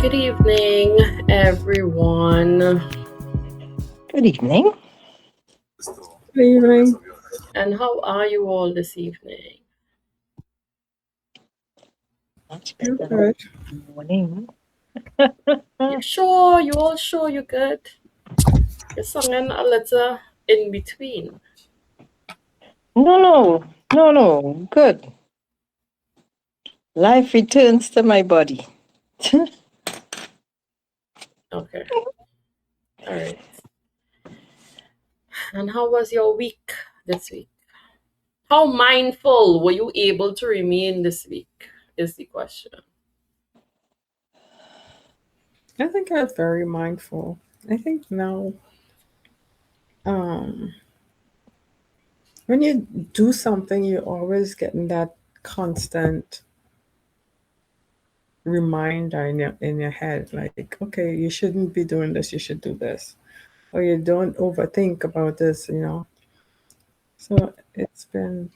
Good evening, everyone. Good evening. Good evening. And how are you all this evening? Much I'm better good. than morning. You sure? You all sure you good? You're singing a little in between. No. Good. Life returns to my body. Okay. All right. And how was your week this week? How mindful were you able to remain this week? Is the question. I think I was very mindful. I think now, um, when you do something, you're always getting that constant reminder in your head, like, okay, you shouldn't be doing this. You should do this, or you don't overthink about this. So it's been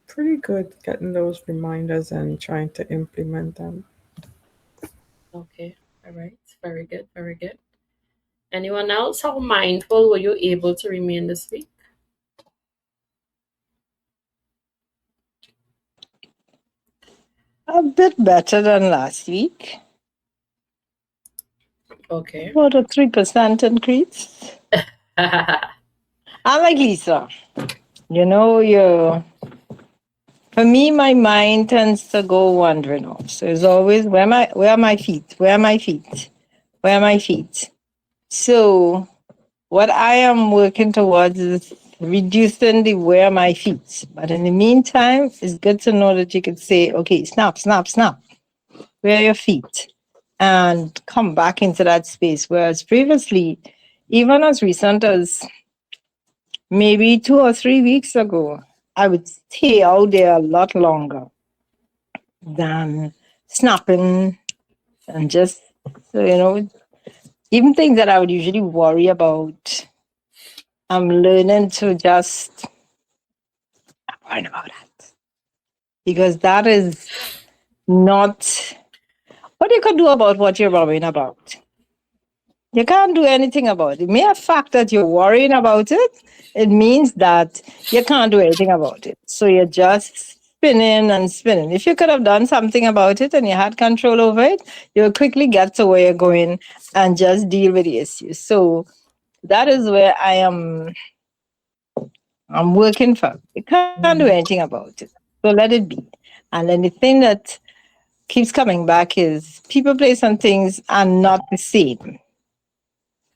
pretty good getting those reminders and trying to implement them. Okay. All right. Very good. Very good. Anyone else? How mindful were you able to remain this week? A bit better than last week. Okay. About a 3% increase. I'm like Lisa. For me, my mind tends to go wandering off. So it's always where are my feet? Where are my feet? Where are my feet? So what I am working towards is reducing the wear my feet. But in the meantime, it's good to know that you could say, okay, snap. Where are your feet? And come back into that space. Whereas previously, even as recent as maybe 2 or 3 weeks ago, I would stay out there a lot longer than snapping and just, so, even things that I would usually worry about, I'm learning to just worry about that. Because that is not what you can do about what you're worrying about. You can't do anything about it. The mere fact that you're worrying about it, it means that you can't do anything about it. So you're just spinning and spinning. If you could have done something about it and you had control over it, you would quickly get to where you're going and just deal with the issue. So that is where I'm working for. You can't do anything about it. So let it be. And then the thing that keeps coming back is people, place, and things are not the same.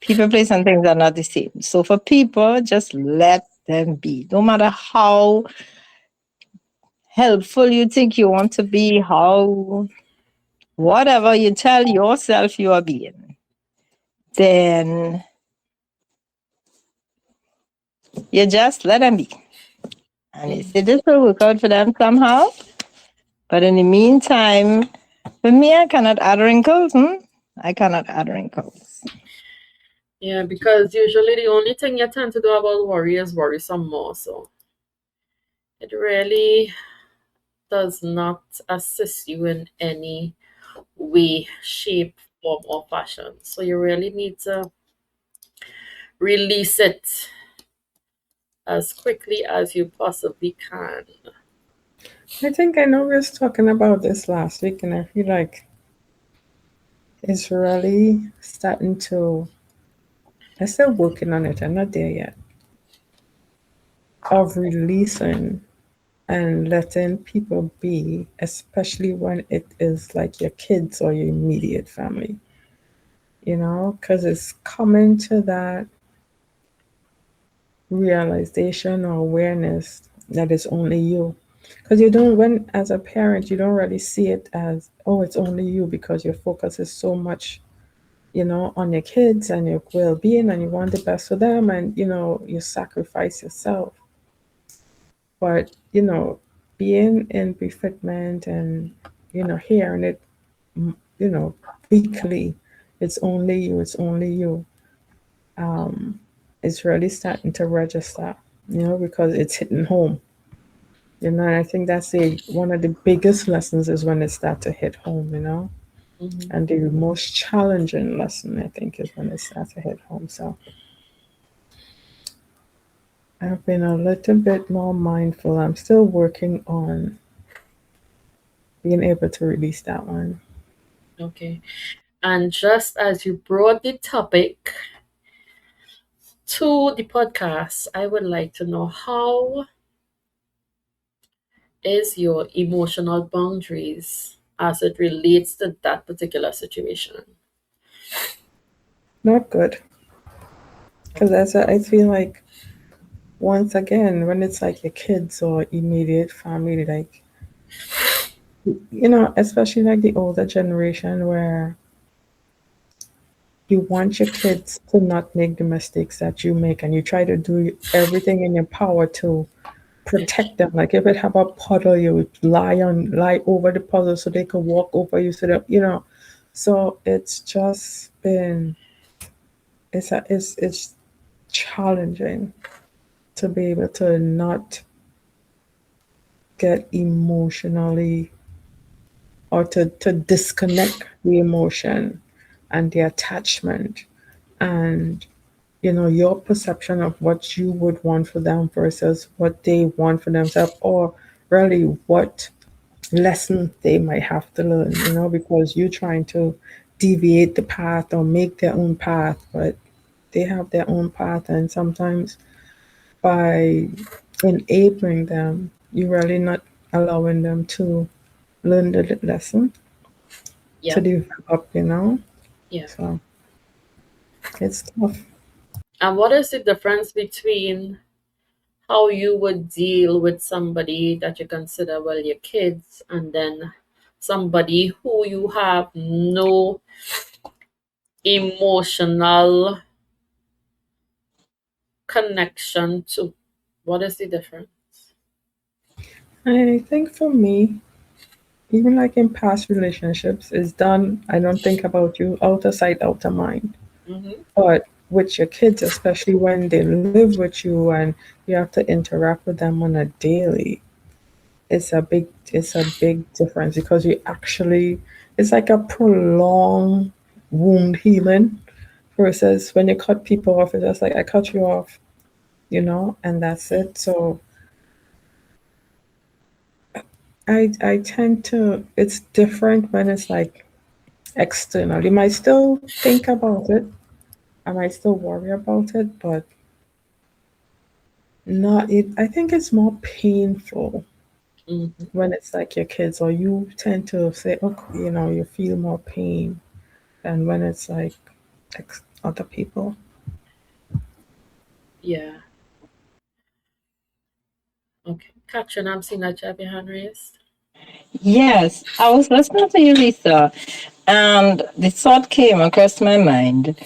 People, place, and things are not the same. So for people, just let them be. No matter how helpful you think you want to be, how whatever you tell yourself you are being, then you just let them be. And they say this will work out for them somehow. But in the meantime, for me, I cannot add wrinkles. I cannot add wrinkles. Yeah, because usually the only thing you tend to do about worry is worry some more. So it really does not assist you in any way, shape, form, or fashion. So you really need to release it as quickly as you possibly can. I think I know we was talking about this last week, and I feel like it's really starting to. I'm still working on it. I'm not there yet. Of releasing and letting people be, especially when it is like your kids or your immediate family, because it's coming to that realization or awareness that it's only you. Because you don't, when as a parent, you don't really see it as, oh, it's only you because your focus is so much, on your kids and your well being and you want the best for them and, you sacrifice yourself. But, being in befitment and, hearing it, you know, weekly, it's only you. Um, it's really starting to register, because it's hitting home. And I think that's one of the biggest lessons is when it starts to hit home. Hmm. And the most challenging lesson, I think, is when they start to head home. So I've been a little bit more mindful. I'm still working on being able to release that one. Okay. And just as you brought the topic to the podcast, I would like to know how is your emotional boundaries as it relates to that particular situation? Not good. Because I feel like, once again, when it's like your kids or immediate family, like, especially like the older generation where you want your kids to not make the mistakes that you make and you try to do everything in your power to Yeah. protect them. Like if it have a puddle, you would lie over the puddle so they could walk over you so that so it's just been it's challenging to be able to not get emotionally or to disconnect the emotion and the attachment and your perception of what you would want for them versus what they want for themselves, or really what lesson they might have to learn, because you're trying to deviate the path or make their own path, but they have their own path, and sometimes by enabling them, you're really not allowing them to learn the lesson to Yeah. develop, Yeah. So it's tough. And what is the difference between how you would deal with somebody that you consider, well, your kids, and then somebody who you have no emotional connection to? What is the difference? I think for me, even like in past relationships, it's done. I don't think about you, out of sight, out of mind. Mm-hmm. But with your kids, especially when they live with you and you have to interact with them on a daily, it's a big difference because you actually it's like a prolonged wound healing versus when you cut people off, it's just like I cut you off, and that's it. So I tend to it's different when it's like external. You might still think about it. I might still worry about it, but not it. I think it's more painful Mm-hmm. when it's like your kids, or you tend to say, oh, you feel more pain than when it's like other people. Yeah. Okay. Katrin, I'm seeing that you have your hand raised. Yes, I was listening to you, Lisa, and the thought came across my mind.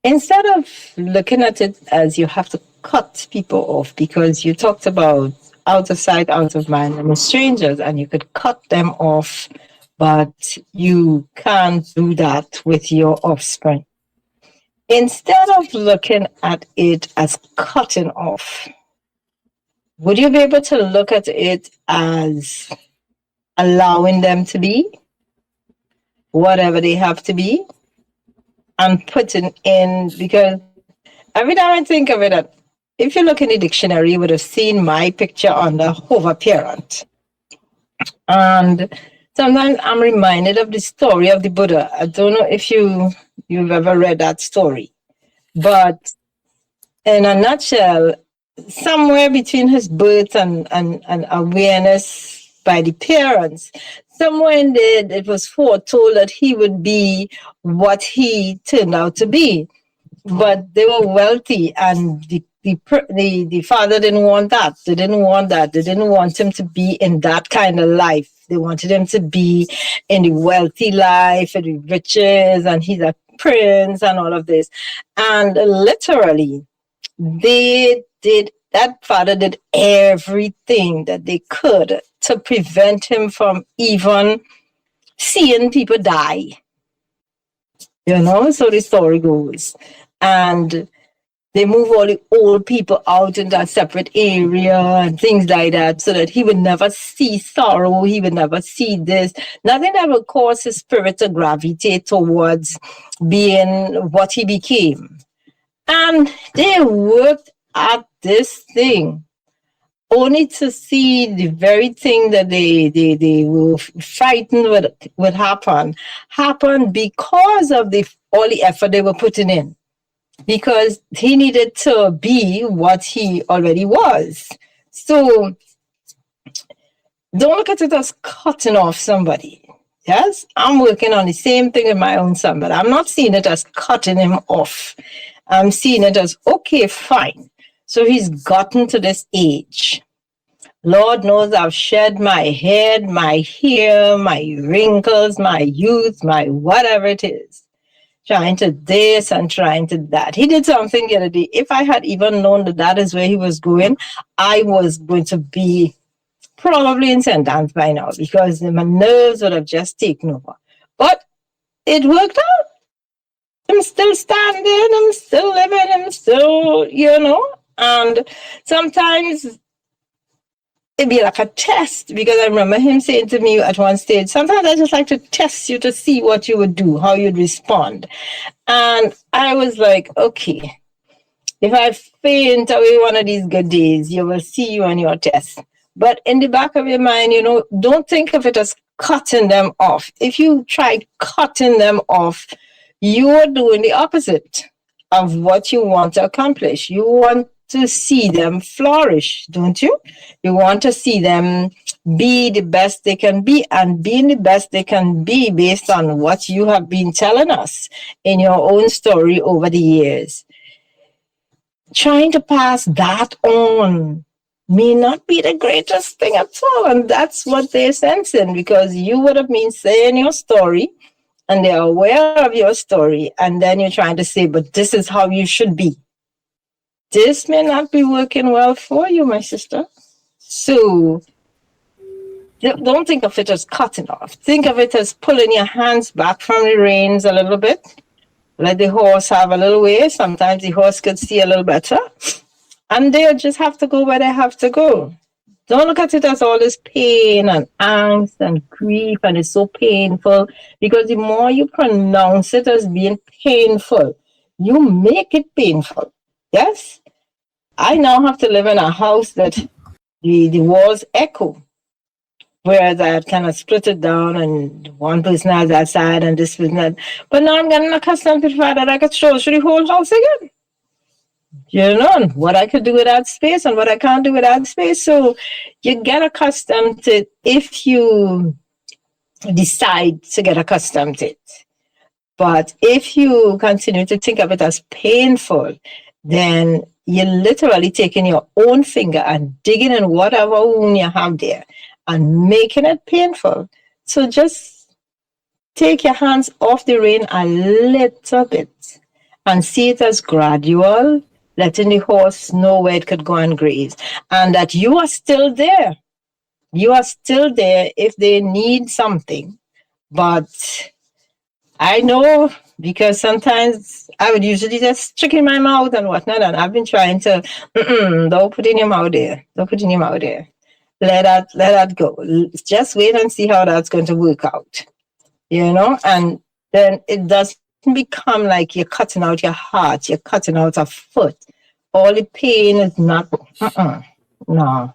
Instead of looking at it as you have to cut people off, because you talked about out of sight, out of mind, and with strangers, and you could cut them off, but you can't do that with your offspring. Instead of looking at it as cutting off, would you be able to look at it as allowing them to be whatever they have to be and putting in? Because every time I think of it, if you look in the dictionary, you would have seen my picture under hover parent. And sometimes I'm reminded of the story of the Buddha. I don't know if you've ever read that story, but in a nutshell, somewhere between his birth and awareness by the parents, somewhere in there it was foretold that he would be what he turned out to be. But they were wealthy, and the father didn't want that. They didn't want that. They didn't want him to be in that kind of life. They wanted him to be in the wealthy life and the riches, and he's a prince and all of this. And literally, that father did everything that they could to prevent him from even seeing people die. So the story goes. And They move all the old people out into a separate area and things like that so that he would never see sorrow. He would never see this. Nothing that would cause his spirit to gravitate towards being what he became. And they worked at this thing only to see the very thing that they were frightened would happen because of all the effort they were putting in, because he needed to be what he already was. So don't look at it as cutting off somebody. Yes, I'm working on the same thing with my own son, but I'm not seeing it as cutting him off. I'm seeing it as, okay, fine. So he's gotten to this age. Lord knows I've shed my head, my hair, my wrinkles, my youth, my whatever it is, trying to this and trying to that. He did something the other day. If I had even known that that is where he was going, I was going to be probably in sentence by now because my nerves would have just taken over. But it worked out. I'm still standing, I'm still living, I'm still, and sometimes it'd be like a test because I remember him saying to me at one stage, sometimes I just like to test you to see what you would do, how you'd respond. And I was like, okay, if I faint away one of these good days, you will see you on your test. But in the back of your mind, don't think of it as cutting them off. If you try cutting them off, you are doing the opposite of what you want to accomplish. You want to see them flourish, don't you? You want to see them be the best they can be, and being the best they can be based on what you have been telling us in your own story over the years. Trying to pass that on may not be the greatest thing at all. And that's what they're sensing, because you would have been saying your story and they're aware of your story. And then you're trying to say, but this is how you should be. This may not be working well for you, my sister. So don't think of it as cutting off. Think of it as pulling your hands back from the reins a little bit. Let the horse have a little way. Sometimes the horse could see a little better. And they'll just have to go where they have to go. Don't look at it as all this pain and angst and grief and it's so painful, because the more you pronounce it as being painful, you make it painful. Yes? I now have to live in a house that the walls echo, whereas I had kind of split it down and one person has that side and this person that. But now I'm getting accustomed to the fact that I could stroll through the whole house again. What I could do with that space and what I can't do with that space. So you get accustomed to it if you decide to get accustomed to it. But if you continue to think of it as painful, then you're literally taking your own finger and digging in whatever wound you have there and making it painful. So just take your hands off the rein a little bit and see it as gradual, letting the horse know where it could go and graze, and that you are still there. You are still there if they need something. But I know, because sometimes I would usually just stick in my mouth and whatnot, and I've been trying to, don't put in your mouth there. Don't put in your mouth there. Let that go. Just wait and see how that's going to work out. And then it doesn't become like you're cutting out your heart, you're cutting out a foot. All the pain is not, no.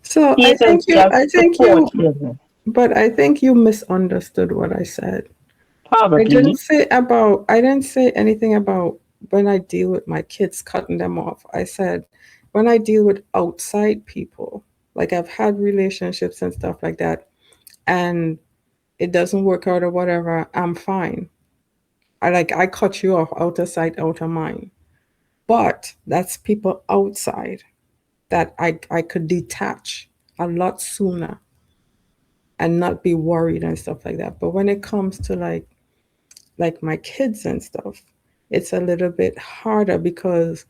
So See I it as think you, just I think support. you, but I think you misunderstood what I said. Probably. I didn't say anything about when I deal with my kids cutting them off. I said when I deal with outside people, like I've had relationships and stuff like that, and it doesn't work out or whatever, I'm fine. I cut you off, out of sight, out of mind. But that's people outside that I could detach a lot sooner and not be worried and stuff like that. But when it comes to like my kids and stuff, it's a little bit harder, because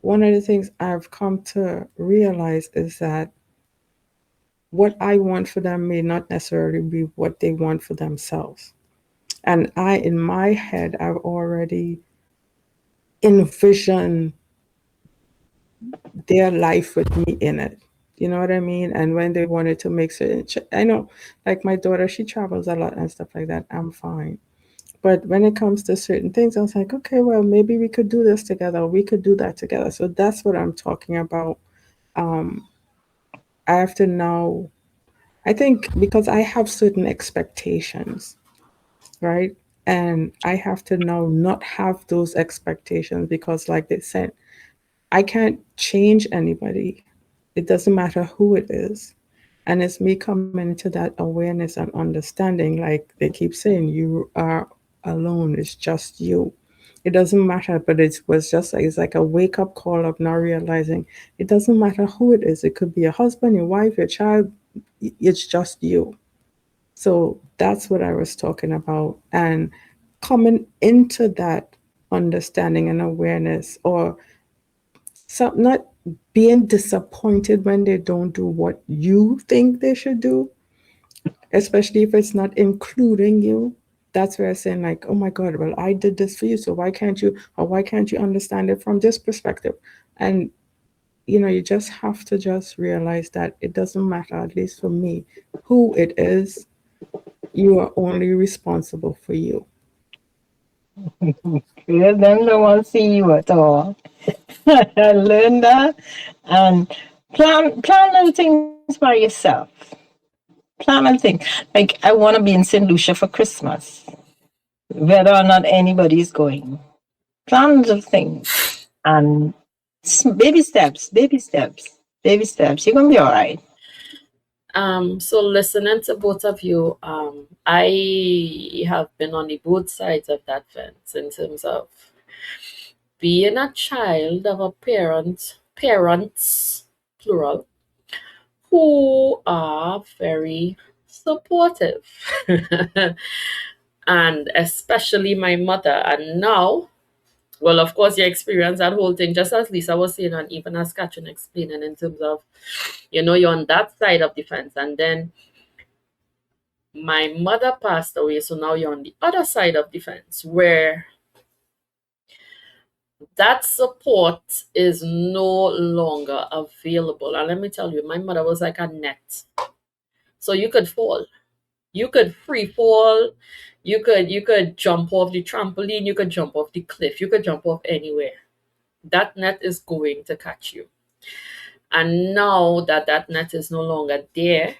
one of the things I've come to realize is that what I want for them may not necessarily be what they want for themselves. And in my head, I've already envision their life with me in it. You know what I mean? And when they wanted to make certain, I know, like my daughter, she travels a lot and stuff like that. I'm fine. But when it comes to certain things, I was like, okay, well, maybe we could do this together. Or we could do that together. So that's what I'm talking about. Um, I have to now, I think because I have certain expectations, right? And I have to now not have those expectations because, like they said, I can't change anybody. It doesn't matter who it is. And it's me coming into that awareness and understanding, like they keep saying, you are alone. It's just you. It doesn't matter, but it was just like it's like a wake up call of now realizing it doesn't matter who it is. It could be a husband, your wife, your child. It's just you. So that's what I was talking about. And coming into that understanding and awareness, or some not being disappointed when they don't do what you think they should do, especially if it's not including you. That's where I'm saying, like, oh my God, well, I did this for you, so why can't you, or why can't you understand it from this perspective? And you just have to just realize that it doesn't matter, at least for me, who it is. You are only responsible for you. Because them don't want to see you at all. I learned that. And plan little things by yourself. Plan and think. Like I want to be in St. Lucia for Christmas, whether or not anybody's going. Plan little things and baby steps, baby steps, baby steps. You're gonna be all right. So listening to both of you, I have been on the both sides of that fence in terms of being a child of a parents, plural, who are very supportive. And especially my mother. And now, well, of course, you experience that whole thing, just as Lisa was saying, and even as Katrin explaining, in terms of, you're on that side of the fence. And then my mother passed away, so now you're on the other side of the fence, where that support is no longer available. And let me tell you, my mother was like a net. So you could fall. You could free fall. You could jump off the trampoline. You could jump off the cliff. You could jump off anywhere. That net is going to catch you. And now that that net is no longer there,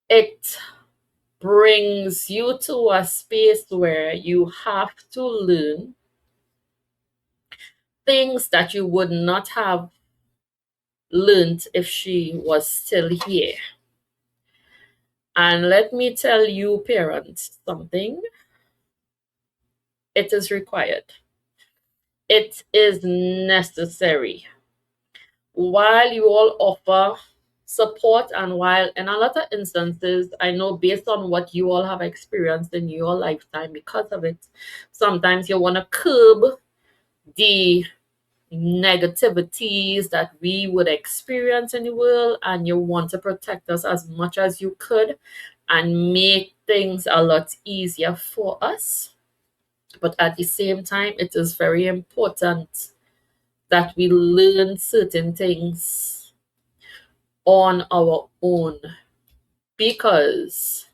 it brings you to a space where you have to learn things that you would not have learned if she was still here. And let me tell you, parents, something. It is required. It is necessary. While you all offer support, and while in a lot of instances, I know based on what you all have experienced in your lifetime because of it, sometimes you want to curb the negativities that we would experience in the world, and you want to protect us as much as you could and make things a lot easier for us. But at the same time, it is very important that we learn certain things on our own, because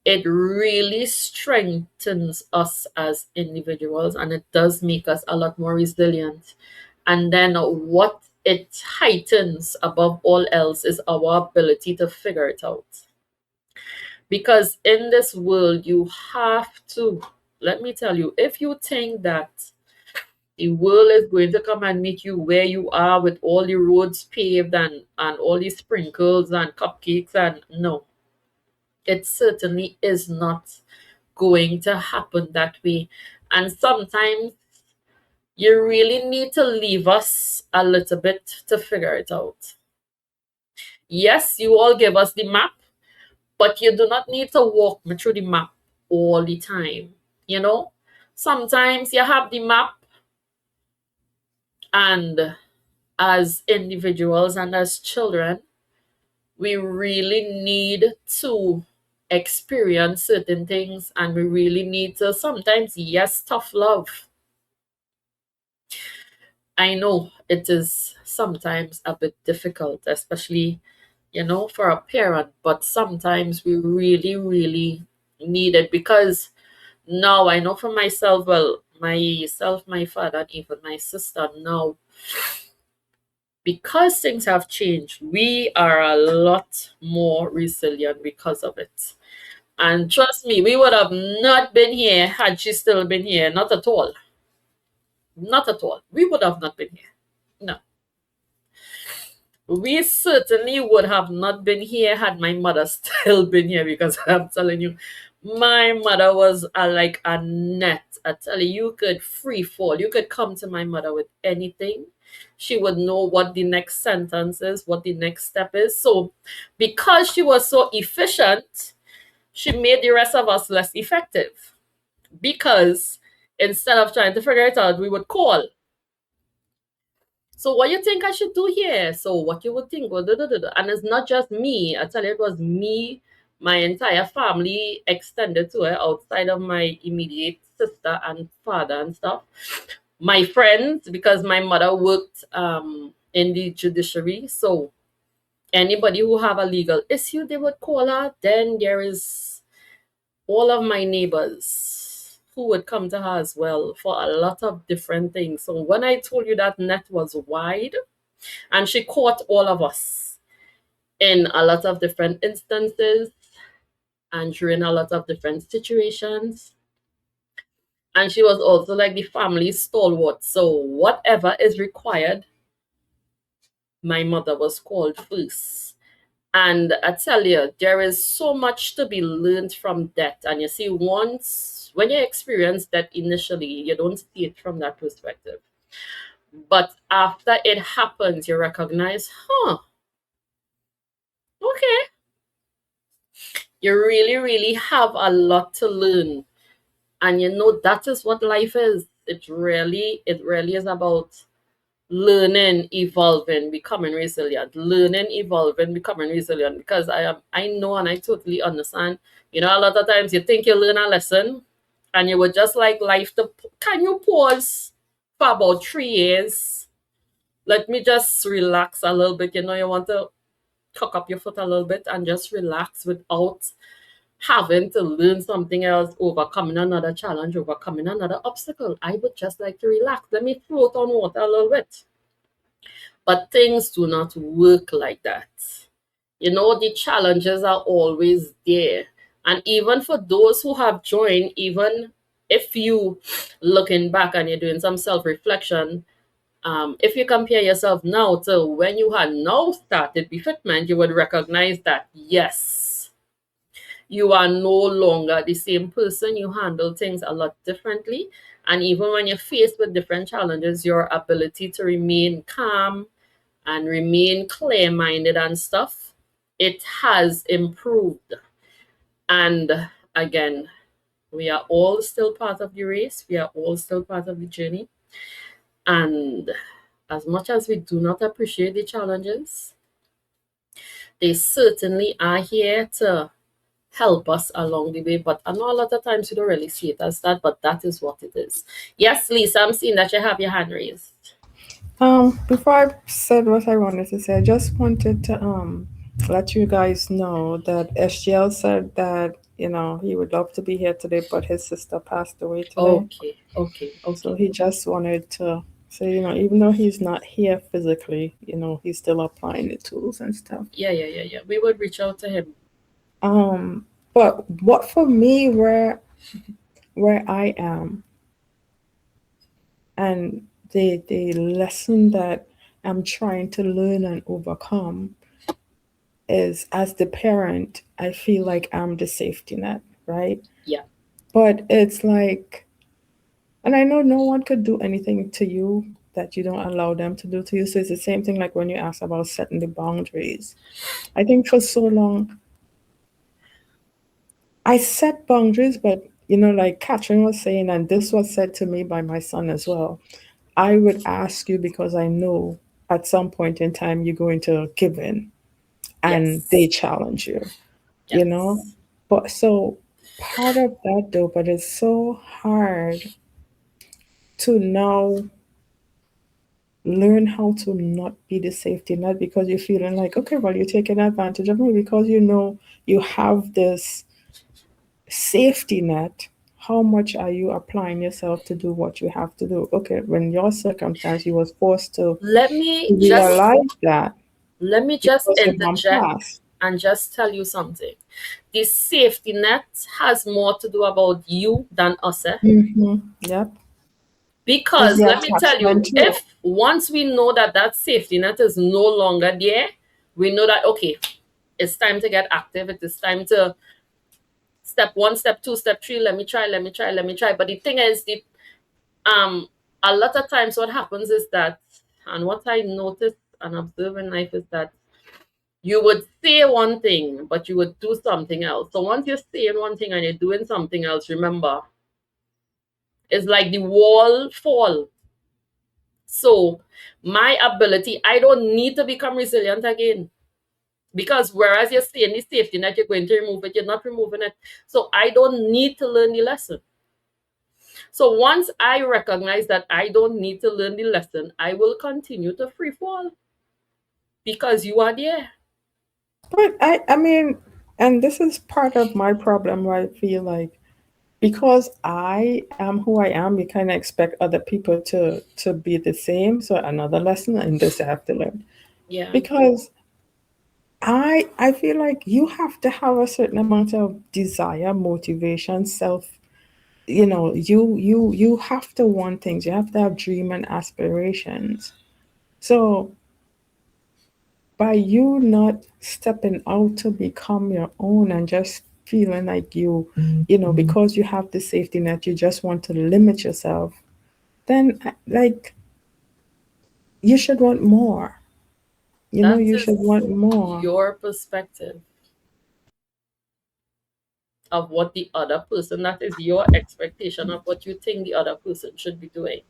it really strengthens us as individuals, and it does make us a lot more resilient. And then what it heightens above all else is our ability to figure it out. Because in this world, you have to, let me tell you, if you think that the world is going to come and meet you where you are with all the roads paved and all the sprinkles and cupcakes, and no, it certainly is not going to happen that way. And sometimes you really need to leave us a little bit to figure it out. Yes, you all give us the map, but you do not need to walk me through the map all the time. You know, sometimes you have the map, and as individuals and as children, we really need to experience certain things, and we really need to sometimes, yes, tough love. I know it is sometimes a bit difficult, especially, for a parent, but sometimes we really, really need it because now I know for myself, well, myself, my father, and even my sister now, because things have changed, we are a lot more resilient because of it. And trust me, we would have not been here had she still been here. Not at all. Not at all. We would have not been here. No. We certainly would have not been here had my mother still been here because I'm telling you, my mother was like a net. I tell you, you could free fall. You could come to my mother with anything. She would know what the next sentence is, what the next step is. So, because she was so efficient, she made the rest of us less effective. Because instead of trying to figure it out, we would call. So what you think I should do here? So what you would think? Well, and it's not just me. I tell you, it was me, my entire family extended to her outside of my immediate sister and father and stuff. My friends, because my mother worked in the judiciary. So anybody who have a legal issue, they would call her. Then there is all of my neighbors who would come to her as well for a lot of different things. So when I told you that net was wide, and she caught all of us in a lot of different instances and during a lot of different situations. And she was also like the family stalwart. So whatever is required, my mother was called first. And I tell you, there is so much to be learned from that. And you see, once when you experience that initially, you don't see it from that perspective. But after it happens, you recognize, okay, you really, really have a lot to learn. And that is what life is. It really is about learning, evolving, becoming resilient. Learning, evolving, becoming resilient. Because I know and I totally understand. A lot of times you think you learn a lesson and you would just like life to can you pause for about 3 years? Let me just relax a little bit. You want to cock up your foot a little bit and just relax without having to learn something else, overcoming another challenge, overcoming another obstacle. I would just like to relax. Let me float on water a little bit. But things do not work like that. The challenges are always there. And even for those who have joined, even if you looking back and you're doing some self-reflection, if you compare yourself now to when you had now started befitment, you would recognize that yes, you are no longer the same person. You handle things a lot differently. And even when you're faced with different challenges, your ability to remain calm and remain clear minded and stuff, it has improved. And again, we are all still part of the race, we are all still part of the journey. And as much as we do not appreciate the challenges, they certainly are here to help us along the way. But I know a lot of times you don't really see it as that, but that is what it is. Yes, Lisa, I'm seeing that you have your hand raised. Before I said what I wanted to say, I just wanted to let you guys know that SGL said that he would love to be here today, but his sister passed away today. Okay, okay, So okay. he just wanted to say, even though he's not here physically, he's still applying the tools and stuff. Yeah, yeah, yeah, yeah. We would reach out to him. But what for me, where I am, and the lesson that I'm trying to learn and overcome is, as the parent, I feel like I'm the safety net, right? Yeah. But it's like, and I know no one could do anything to you that you don't allow them to do to you. So it's the same thing like when you ask about setting the boundaries. I think for so long, I set boundaries, but like Catherine was saying, and this was said to me by my son as well. I would ask you because I know at some point in time you're going to give in and Yes. they challenge you, you know? Yes. But so part of that though, but it's so hard to now learn how to not be the safety net because you're feeling like, okay, well, you're taking advantage of me because you know you have this safety net. How much are you applying yourself to do what you have to do? Okay, when your circumstance, you was forced to Let me just realize that let me just because you gone interject past. and just tell you something. This safety net has more to do about you than us, eh? Mm-hmm. Yep. Is Because the let me tell you, attachment too. if once we know that that safety net is no longer there, we know that, okay, it's time to get active. It is time to step one, step two, step three. Let me try, let me try, let me try. But the thing is, um, a lot of times what happens is that, and what I notice and observe in life is that you would say one thing, but you would do something else. So once you're saying one thing and you're doing something else, remember, it's like the wall fall. So my ability, I don't need to become resilient again. Because whereas you're staying the safety net, you're going to remove it, you're not removing it. So I don't need to learn the lesson. So once I recognize that I don't need to learn the lesson, I will continue to free fall because you are there. But I mean, and this is part of my problem where I feel like because I am who I am, you kind of expect other people to be the same. So another lesson in this I have to learn Yeah. because I feel like you have to have a certain amount of desire, motivation, self. You know, you have to want things. You have to have dream and aspirations. So by you not stepping out to become your own and just feeling like you know, because you have the safety net, you just want to limit yourself, then like you should want more. You know, That you should is want more. your perspective of what the other person, that is your expectation of what you think the other person should be doing.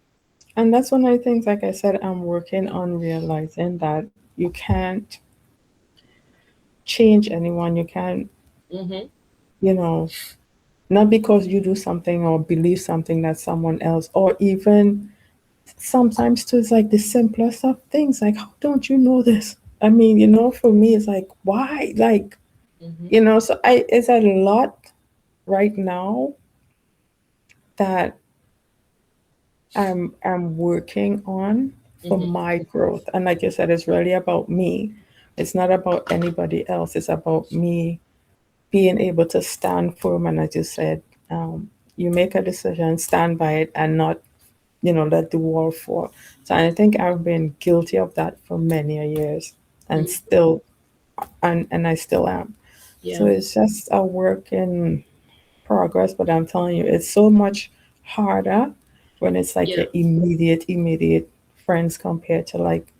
And that's one of the things, like I said, I'm working on realizing that you can't change anyone. You can't, Mm-hmm. you know, not because you do something or believe something that someone else, or even sometimes too, it's like the simplest of things. Like, how don't you know this? I mean, you know, for me, it's like, why? Like, Mm-hmm. you know, so it's a lot right now that I'm working on for Mm-hmm. my growth. And like you said, it's really about me. It's not about anybody else. It's about me being able to stand firm. And as you said, you make a decision, stand by it, and not, you know, let the wall fall. So I think I've been guilty of that for many a years, and Mm-hmm. still, and I still am. So Yeah. it's just a work in progress. But I'm telling you, it's so much harder when it's like Yeah. your immediate friends compared to like,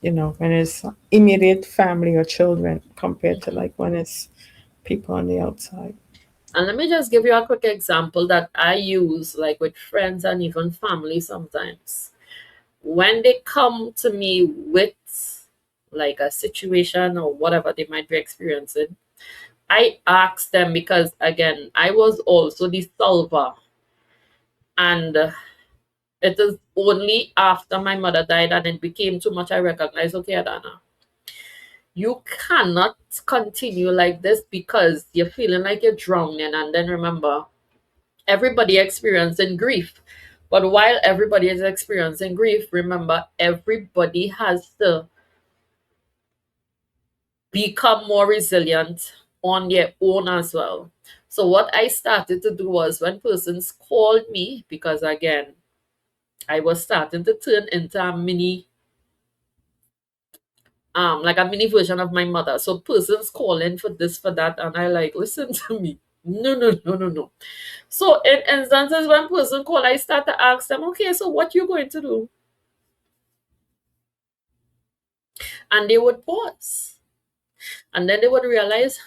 you know, when it's immediate family or children compared to Mm-hmm. like when it's people on the outside. And let me just give you a quick example that I use like with friends and even family sometimes. When they come to me with like a situation or whatever they might be experiencing, I ask them because again, I was also the solver. And it is only after my mother died and it became too much I recognized, okay, Adana, you cannot continue like this because you're feeling like you're drowning. And then remember, everybody experiencing grief. But while everybody is experiencing grief, remember, everybody has to become more resilient on their own as well. So what I started to do was when persons called me, because again, I was starting to turn into a mini like a mini version of my mother. So persons calling for this, for that, and I like, listen to me. No, no, no, no, no. So in instances when person call, I start to ask them, okay, so what you going to do? And they would pause. And then they would realize,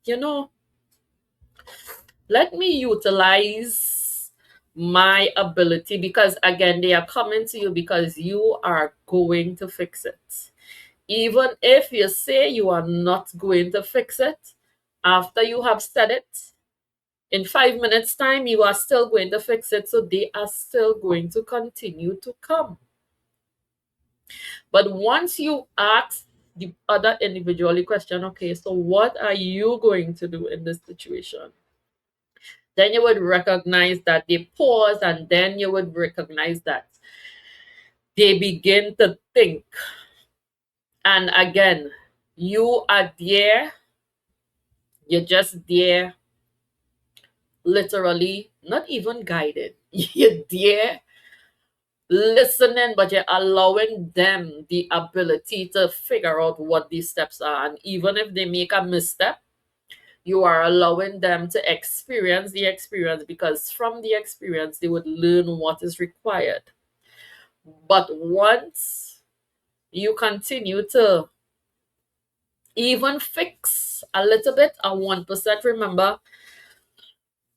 you know, let me utilize my ability because again, they are coming to you because you are going to fix it. Even if you say you are not going to fix it, After you have said it, in 5 minutes' time, you are still going to fix it. So they are still going to continue to come. But once you ask the other individually question, okay, so what are you going to do in this situation? Then you would recognize that they pause, and then you would recognize that they begin to think. And again, you are there, you're just there, literally, not even guided. You're there listening, but you're allowing them the ability to figure out what these steps are. And even if they make a misstep, you are allowing them to experience the experience, because from the experience, they would learn what is required. But once you continue to even fix a little bit, a 1%, remember,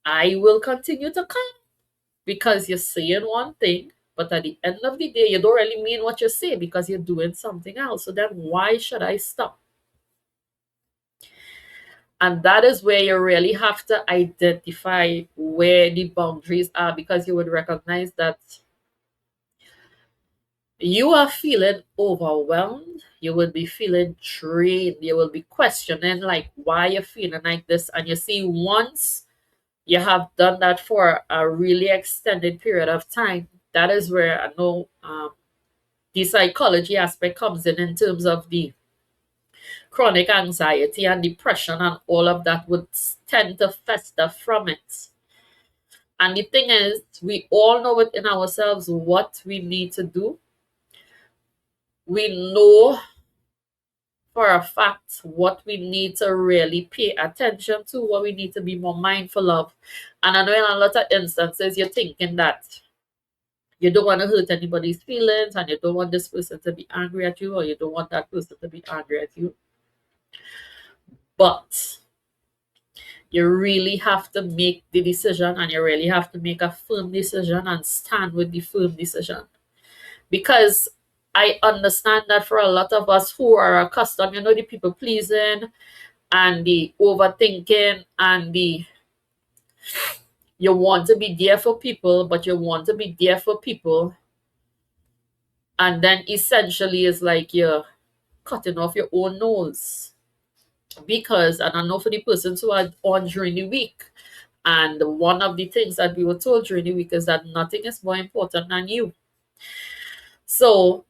I will continue to come, because you're saying one thing, but at the end of the day, you don't really mean what you say because you're doing something else. So then why should I stop? And that is where you really have to identify where the boundaries are, because you would recognize that you are feeling overwhelmed, you will be feeling drained, you will be questioning like why you're feeling like this. And you see, once you have done that for a really extended period of time, that is where I know the psychology aspect comes in terms of the chronic anxiety and depression, and all of that would tend to fester from it. And the thing is, we all know within ourselves what we need to do. We know for a fact what we need to really pay attention to, what we need to be more mindful of. And I know in a lot of instances, you're thinking that you don't want to hurt anybody's feelings, and you don't want this person to be angry at you, or you don't want that person to be angry at you. But you really have to make the decision, and you really have to make a firm decision and stand with the firm decision. Because I understand that for a lot of us who are accustomed, the people pleasing and the overthinking and the you want to be there for people, but you want to be there for people, and then essentially it's like you're cutting off your own nose. Because, and I know for the persons who are on during the week, and one of the things that we were told during the week is that nothing is more important than you. So,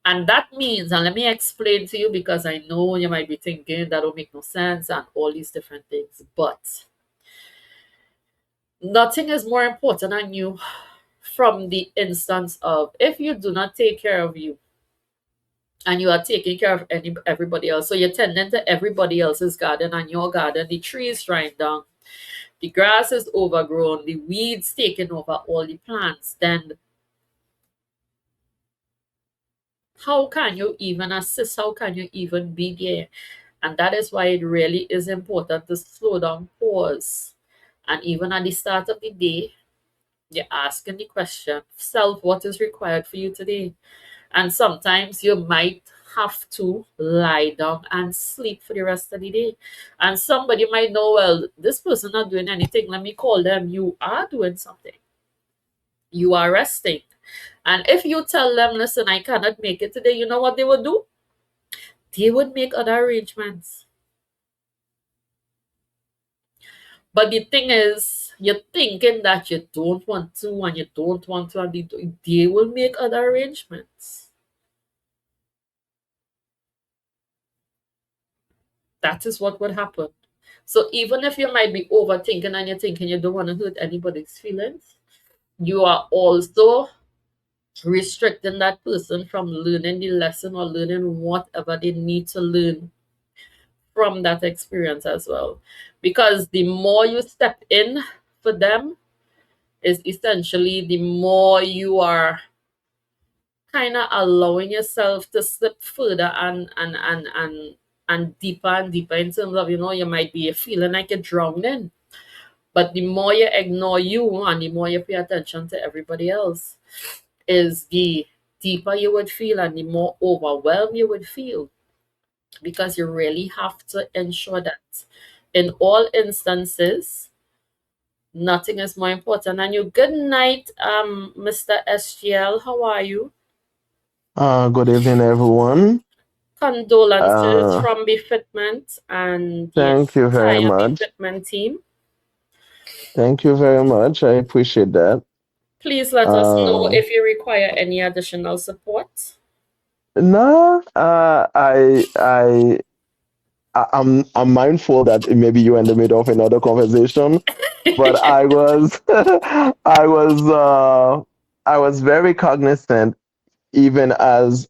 and that means, and let me explain to you, because I know you might be thinking that don't make no sense and all these different things, but nothing is more important than you, from the instance of, if you do not take care of you and you are taking care of everybody else, so you're tending to everybody else's garden, and your garden, the trees drying down, the grass is overgrown, the weeds taking over all the plants, then how can you even assist? How can you even be there? And that is why it really is important to slow down, pause. And even at the start of the day, you're asking the question, self, what is required for you today? And sometimes you might have to lie down and sleep for the rest of the day. And somebody might know, well, this person not doing anything. Let me call them. You are doing something. You are resting. And if you tell them, listen, I cannot make it today, you know what they would do? They would make other arrangements. But the thing is, you're thinking that you don't want to, and you don't want to, and they will make other arrangements. That is what would happen. So even if you might be overthinking and you're thinking you don't want to hurt anybody's feelings, you are also restricting that person from learning the lesson or learning whatever they need to learn from that experience as well. Because the more you step in for them, is essentially the more you are kind of allowing yourself to slip further and deeper and deeper, in terms of, you might be feeling like you're drowning. But the more you ignore you and the more you pay attention to everybody else, is the deeper you would feel and the more overwhelmed you would feel. Because you really have to ensure that in all instances, nothing is more important. And you, good night, Mr. SGL. How are you? Good evening, everyone. Condolences Uh, from Befitment and the Thank you very entire much. Befitment team. Thank you very much. I appreciate that. Please let us know Uh, if you require any additional support. no, I'm mindful that maybe you're in the middle of another conversation, but I was very cognizant, even as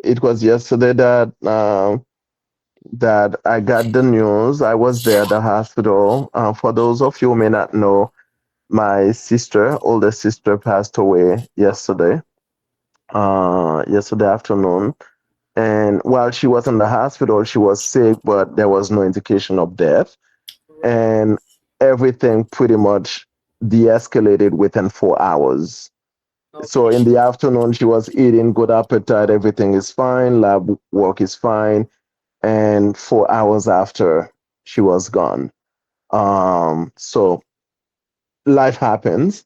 it was yesterday that I got the news. I was there at the hospital. For those of you who may not know, my sister, older sister, passed away yesterday afternoon. And while she was in the hospital, she was sick, but there was no indication of death. Right. And everything pretty much de-escalated within 4 hours. So Okay. in the afternoon, she was eating, good appetite, everything is fine, lab work is fine. And 4 hours after, she was gone. So life happens.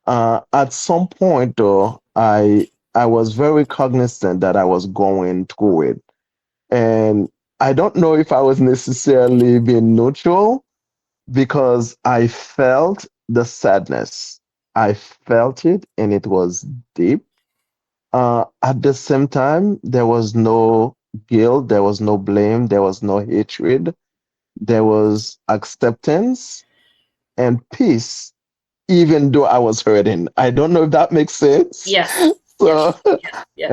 At some point, though, I was very cognizant that I was going through it, and I don't know if I was necessarily being neutral because I felt the sadness. I felt it, and it was deep. At the same time, there was no guilt, there was no blame, there was no hatred, there was acceptance and peace even though I was hurting. I don't know if that makes sense. Yes. Yes. So, Yes. Yes.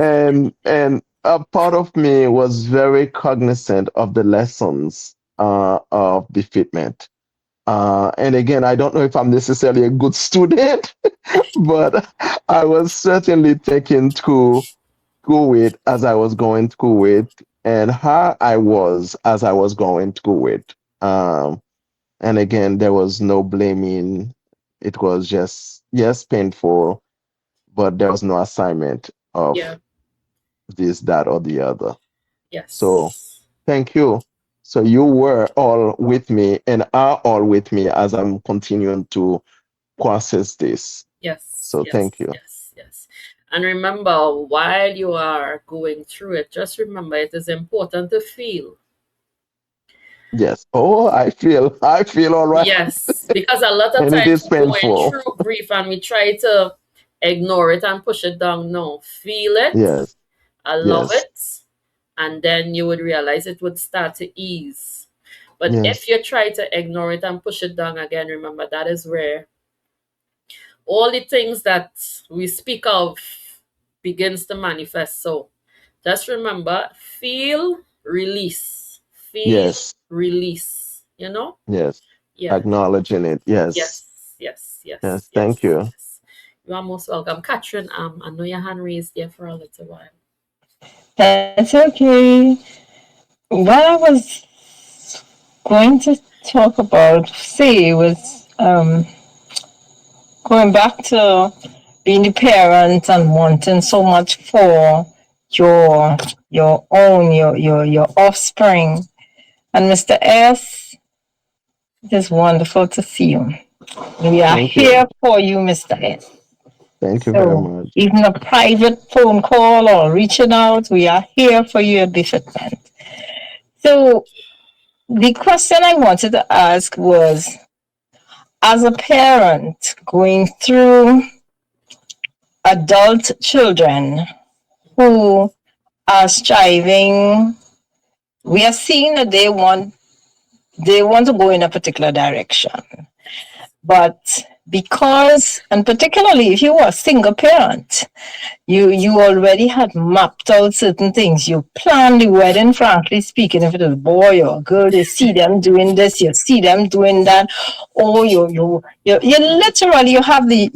and a part of me was very cognizant of the lessons of defeatment. And again, I don't know if I'm necessarily a good student, but I was certainly taken through it as I was going through it, and how I was as I was going through it. And again, there was no blaming. It was just, yes, painful, but there was no assignment Yeah. of this, that, or the other. So Yes. thank you. So you were all with me and are all with me as I'm continuing to process this. Yes. So Yes. thank you. Yes. Yes. And remember, while you are going through it, just remember it is important to feel. Yes. Oh, I feel all right. Yes, because a lot of And it times is we're going painful. through grief and we try to ignore it and push it down. No, feel it, Yes. allow Yes. it, and then you would realize it would start to ease. But if Yes. you try to ignore it and push it down again, remember that is where all the things that we speak of begins to manifest. So just remember, feel, release. Feel, Yes. release. You know? Yes. Yeah. Acknowledging it. Yes. Yes, yes, yes, Yes. Thank yes, you. yes. You are most welcome. Catherine, I know your hand raised there for a little while. That's okay. What I was going to talk about, say, was going back to being the parent and wanting so much for your your offspring. And Mr. S, it is wonderful to see you. We are Thank you. here for you, Mr. S. Thank you very So much. even a private phone call or reaching out, we are here for you at Bishop Band. So the question I wanted to ask was, as a parent going through adult children who are striving, we are seeing that they want to go in a particular direction. But because, and particularly if you were a single parent, you already had mapped out certain things. You planned the wedding, frankly speaking, if it is a boy or a girl, you see them doing this, you see them doing that. Or you literally you have the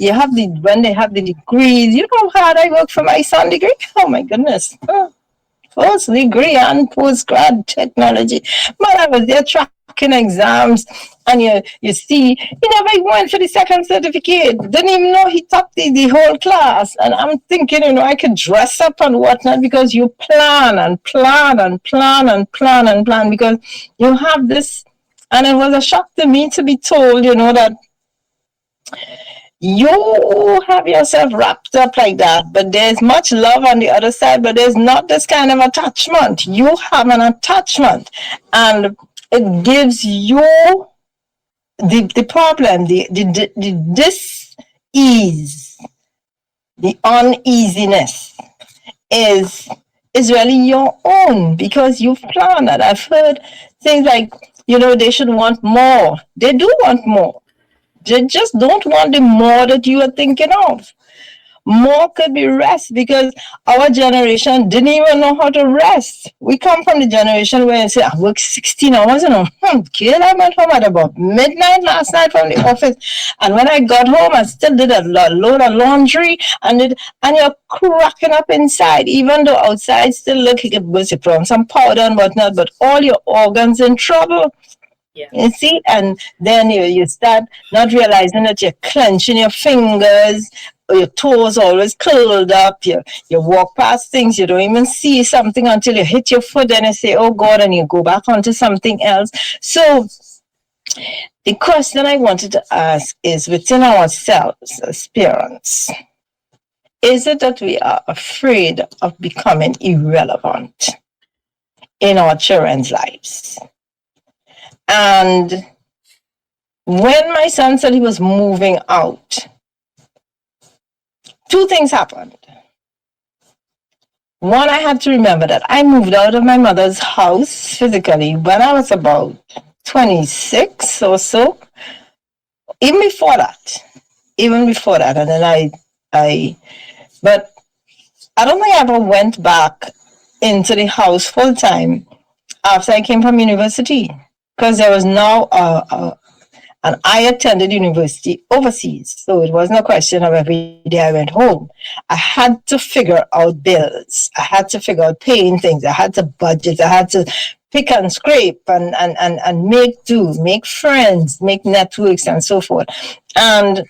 when they have the degrees. You know how hard I work for my son degree? Oh my goodness. First degree and postgrad technology. Man, I was there tracking exams, and you see, he never even went for the second certificate. Didn't even know he topped the whole class. And I'm thinking, I could dress up and whatnot because you plan and plan and plan and plan and plan because you have this. And it was a shock to me to be told, that you have yourself wrapped up like that, but there's much love on the other side, but there's not this kind of attachment. You have an attachment, and it gives you the problem, the dis-ease, the uneasiness is is really your own because you've planned that. I've heard things like, they should want more. They do want more. They just don't want the more that you are thinking of. More could be rest because our generation didn't even know how to rest. We come from the generation where you say, I work 16 hours, Kill, I went home at about midnight last night from the office. And when I got home, I still did a load of laundry and you're cracking up inside, even though outside still look like you put on some powder and whatnot, but all your organs in trouble. Yeah. You see, and then you start not realizing that you're clenching your fingers, or your toes always curled up. You walk past things, you don't even see something until you hit your foot, and you say, "Oh God," and you go back onto something else. So the question I wanted to ask is, within ourselves as parents, is it that we are afraid of becoming irrelevant in our children's lives? And when my son said he was moving out, two things happened. One, I had to remember that I moved out of my mother's house physically when I was about 26 or so. Even before that. And then but I don't think I ever went back into the house full time after I came from university because there was now and I attended university overseas. So it wasn't a question of every day I went home. I had to figure out bills. I had to figure out paying things. I had to budget. I had to pick and scrape and make do, make friends, make networks and so forth. And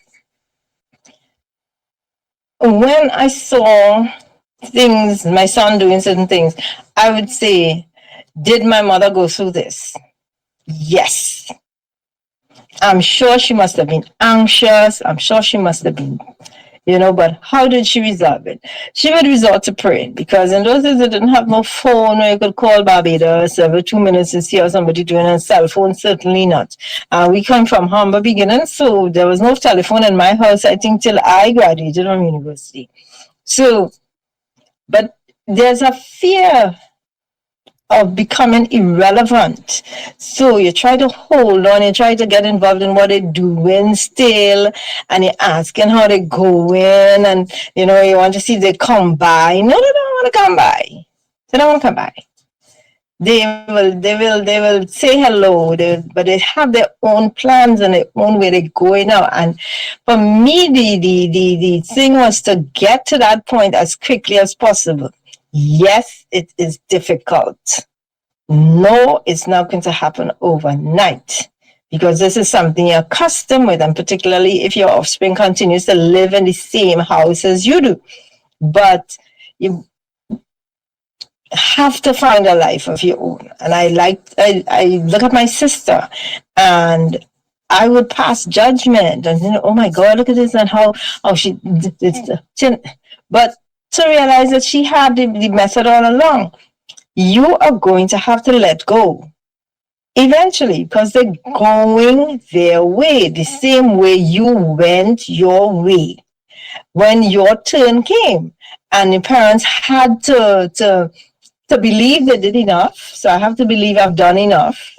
when I saw things, my son doing certain things, I would say, did my mother go through this? Yes. I'm sure she must have been anxious. I'm sure she must have been, but how did she resolve it? She would resort to praying because in those days they didn't have no phone where you could call Barbados every 2 minutes to see how somebody doing on a cell phone. Certainly not. We come from humble beginnings, so there was no telephone in my house, I think, till I graduated from university. So, but there's a fear of becoming irrelevant. So you try to hold on, you try to get involved in what they're doing still, and you're asking how they're going, and you want to see if they come by. No, they don't want to come by. They don't want to come by. They will say hello, but they have their own plans and their own way they're going now. And for me, the thing was to get to that point as quickly as possible. Yes, it is difficult. No, it's not going to happen overnight because this is something you're accustomed with, and particularly if your offspring continues to live in the same house as you do. But you have to find a life of your own. And I look at my sister and I would pass judgment and oh my God, look at this and how but to realize that she had the method all along. You are going to have to let go eventually because they're going their way the same way you went your way when your turn came, and the parents had to believe they did enough. So I have to believe I've done enough.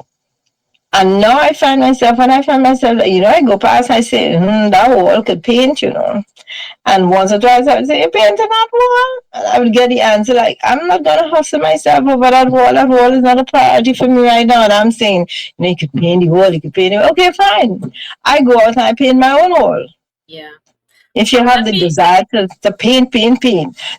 And now I find myself, when I find myself, I go past, I say, that wall could paint, And once or twice I would say, you painted that wall? And I would get the answer like, I'm not going to hustle myself over that wall. That wall is not a priority for me right now. And I'm saying, you could paint the wall, you could paint it. Okay, fine. I go out and I paint my own wall. Yeah. If you have Let the me desire to paint.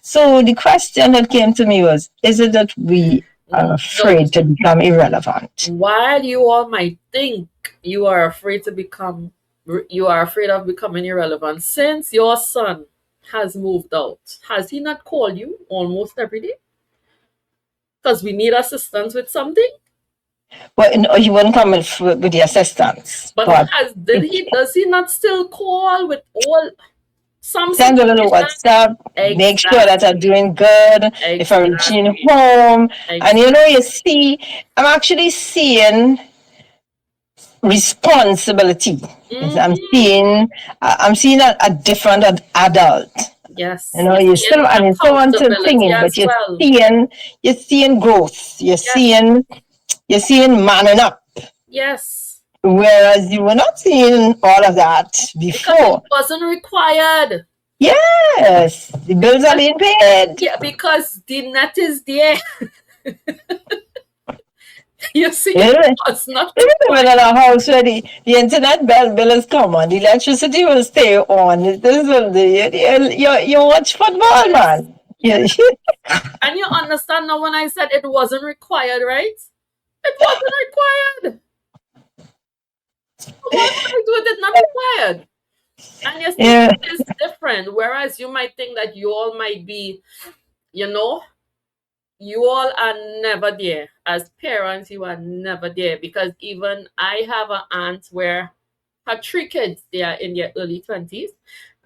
So the question that came to me was, is it that we are no. afraid to become irrelevant? While you all might think you are afraid of becoming irrelevant, since your son has moved out, has he not called you almost every day? Because we need assistance with something. Well, no, he wouldn't come with the assistance, But but does he not still call with all some send a little situation? WhatsApp, make sure that I'm Exactly. doing good. If I'm reaching Exactly. home, and you Exactly. see, I'm actually seeing responsibility. Yes, Mm-hmm. I'm seeing a different adult. Yes. You're You seeing still and you still want to accountability thinking, but as well. you're seeing growth. Yes. You're seeing manning up. Yes. Whereas you were not seeing all of that Because it before. wasn't required. Yes, the bills are Because being paid. yeah, because the net is there. You see, You it know, was not you live in required. a house where the internet bill is common, the electricity will stay on. You watch football, Yes. man. Yes. You, And you understand now when I said it wasn't required, right? It wasn't required. What I do it is not required. And you see, yeah, it is different. Whereas you might think that you all might be, you know, you all are never there. As parents, you are never there. Because even I have an aunt where her three kids, they are in their early 20s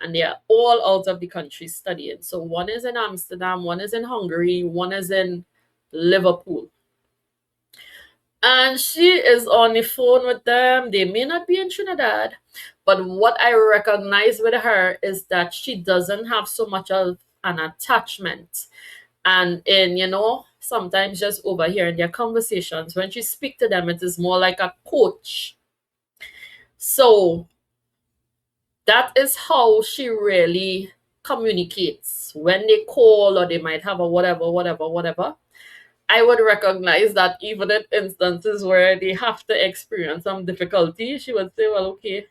and they are all out of the country studying. So one is in Amsterdam, one is in Hungary, one is in Liverpool. And she is on the phone with them. They may not be in Trinidad, but what I recognize with her is that she doesn't have so much of an attachment. And in, sometimes just overhearing their conversations, when she speak to them, it is more like a coach. So that is how she really communicates. When they call or they might have a whatever, whatever, whatever, I would recognize that even in instances where they have to experience some difficulty, she would say, well, okay.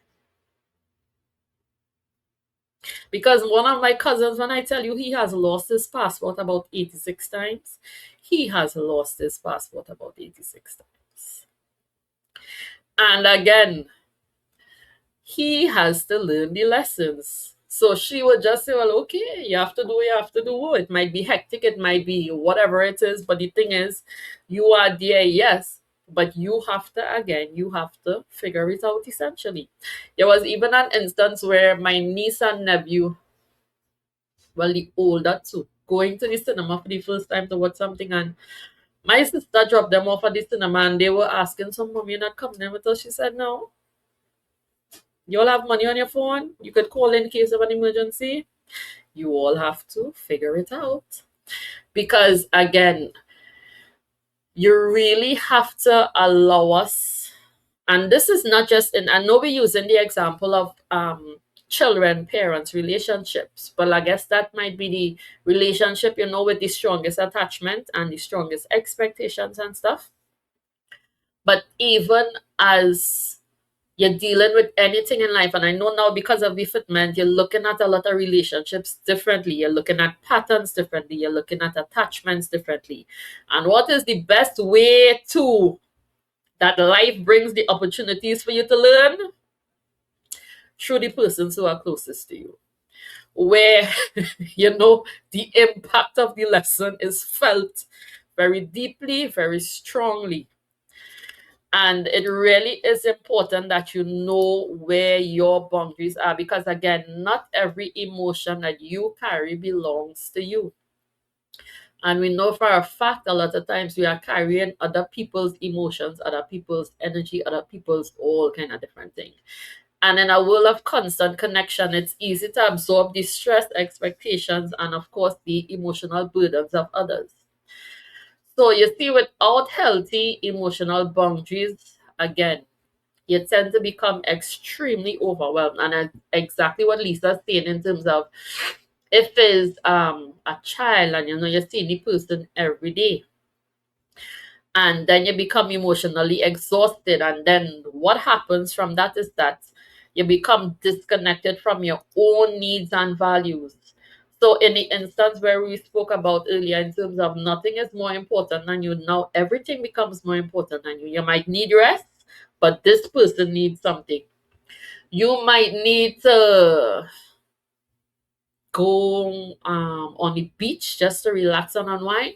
Because one of my cousins, when I tell you he has lost his passport about 86 times, he has lost his passport about 86 times. And again, he has to learn the lessons. So she would just say, well, okay, you have to do what you have to do. It might be hectic, it might be whatever it is. But the thing is, you are there, yes, but you have to figure it out essentially. There was even an instance where my niece and nephew, well, the older two, going to the cinema for the first time to watch something. And my sister dropped them off at the cinema and they were asking, so, Mom, you're not coming in with us? She said, no. You all have money on your phone. You could call in case of an emergency. You all have to figure it out. Because again, you really have to allow us, and this is not just in, I know we're using the example of children, parents, relationships, but I guess that might be the relationship, with the strongest attachment and the strongest expectations and stuff. But even as you're dealing with anything in life, and I know now because of the fitment, you're looking at a lot of relationships differently, you're looking at patterns differently, you're looking at attachments differently. And what is the best way to that life brings the opportunities for you to learn? Through the persons who are closest to you, where the impact of the lesson is felt very deeply, very strongly. And it really is important that you know where your boundaries are, because again, not every emotion that you carry belongs to you. And we know for a fact a lot of times we are carrying other people's emotions, other people's energy, other people's all kind of different things. And in a world of constant connection, it's easy to absorb the stress, expectations, and of course the emotional burdens of others. So you see, without healthy emotional boundaries, again, you tend to become extremely overwhelmed. And exactly what Lisa's saying in terms of if it's a child and you're seeing the person every day, and then you become emotionally exhausted, and then what happens from that is that you become disconnected from your own needs and values. So in the instance where we spoke about earlier, in terms of nothing is more important than you, now everything becomes more important than you. You might need rest, but this person needs something. You might need to go on the beach just to relax and unwind.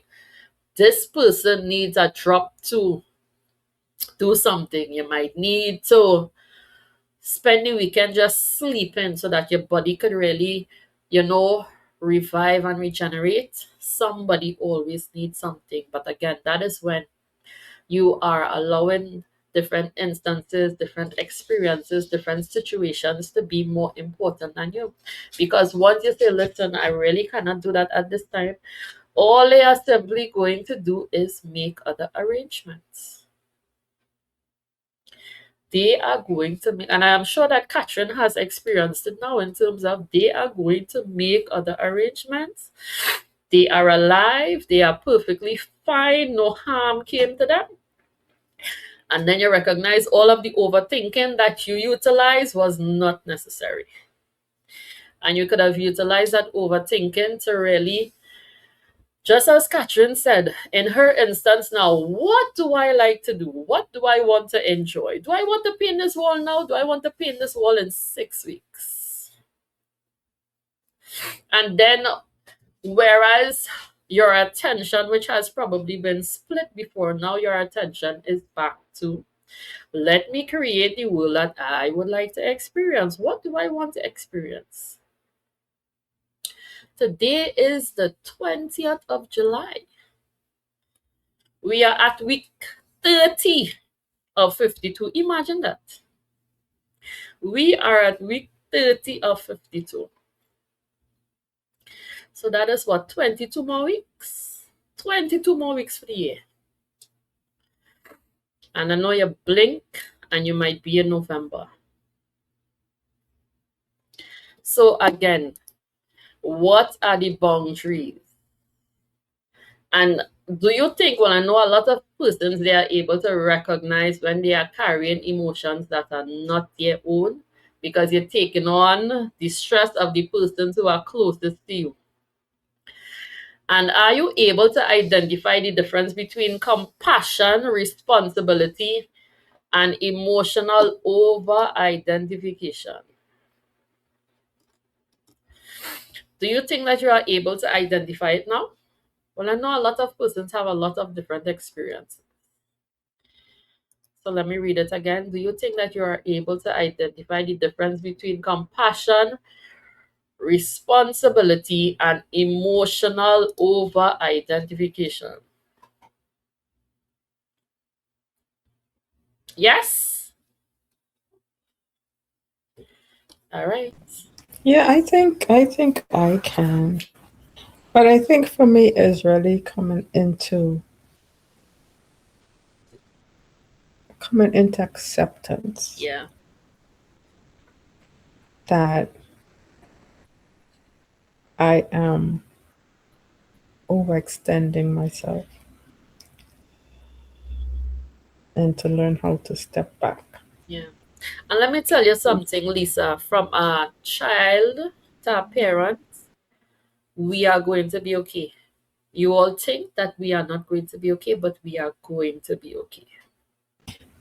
This person needs a drop too. do something. You might need to spend the weekend just sleeping so that your body could really, you know, revive and regenerate. Somebody always needs something. But again, that is when you are allowing different instances, different experiences, different situations to be more important than you. Because once you say, listen, I really cannot do that at this time, all they are simply going to do is make other arrangements. They are going to make, and I am sure that Catherine has experienced it now in terms of they are going to make other arrangements. They are alive, they are perfectly fine, no harm came to them. And then you recognize all of the overthinking that you utilize was not necessary. And you could have utilized that overthinking to really, just as Catherine said, in her instance now, what do I like to do? What do I want to enjoy? Do I want to paint this wall now? Do I want to paint this wall in 6 weeks? And then, whereas your attention, which has probably been split before, now your attention is back to, let me create the world that I would like to experience. What do I want to experience? Today is the 20th of July. We are at week 30 of 52. Imagine that. We are at week 30 of 52. So that is what, 22 more weeks? 22 more weeks for the year. And I know you blink and you might be in November. So again, what are the boundaries? And do you think, well, I know a lot of persons, they are able to recognize when they are carrying emotions that are not their own because you're taking on the stress of the persons who are closest to you. And are you able to identify the difference between compassion, responsibility, and emotional over identification? Do you think that you are able to identify it now? Well, I know a lot of persons have a lot of different experiences. So let me read it again. Do you think that you are able to identify the difference between compassion, responsibility, and emotional over identification? Yes? All right. Yeah, I think I can. But I think for me is really coming into acceptance Yeah. that I am overextending myself and to learn how to step back. Yeah. And let me tell you something, Lisa, from a child to a parent, we are going to be okay. You all think that we are not going to be okay, but we are going to be okay.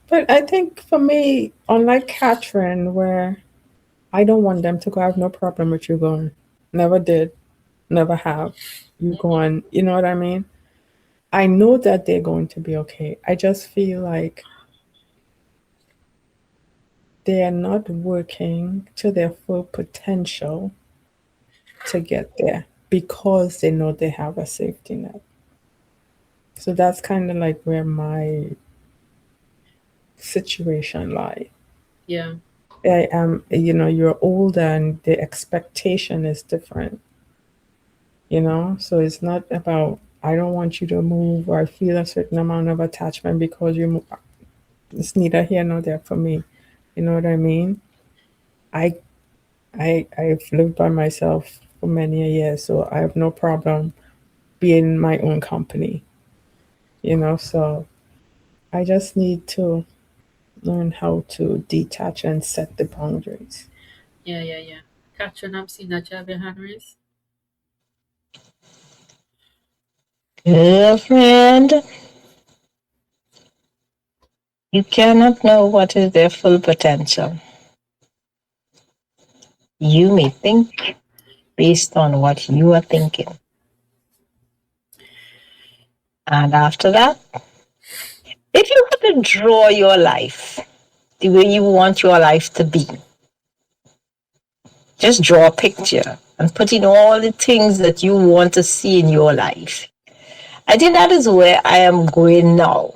But I think for me, unlike Catherine, where I don't want them to go, I have no problem with you going. Never did, never have. You going, you know what I mean? I know that they're going to be okay. I just feel like they are not working to their full potential to get there because they know they have a safety net. So that's kind of like where my situation lies. Yeah. I am, you're older and the expectation is different, So it's not about, I don't want you to move or I feel a certain amount of attachment because you move. It's neither here nor there for me. You know what I mean? I I've lived by myself for many years, so I have no problem being in my own company, So I just need to learn how to detach and set the boundaries. Yeah, yeah, yeah. Catherine, I'm seeing that you have your hand raised. Girlfriend, you cannot know what is their full potential. You may think based on what you are thinking. And after that, If you had to draw your life the way you want your life to be, just draw a picture and put in all the things that you want to see in your life. I think that is where I am going now.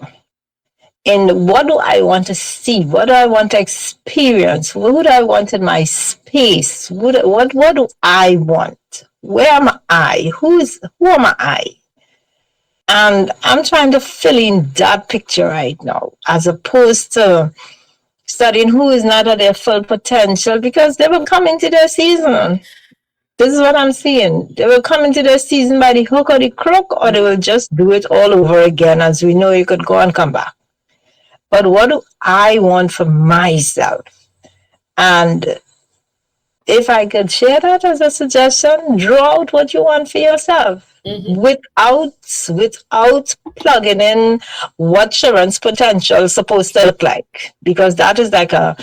And what do I want to see? What do I want to experience? What do I want in my space? What do I want? Where am I? Who am I? And I'm trying to fill in that picture right now, as opposed to studying who is not at their full potential, because they will come into their season. This is what I'm seeing. They will come into their season by the hook or the crook, or they will just do it all over again. As we know, you could go and come back. But what do I want for myself? And if I could share that as a suggestion, draw out what you want for yourself. Without plugging in what Sharon's potential is supposed to look like, because that is like an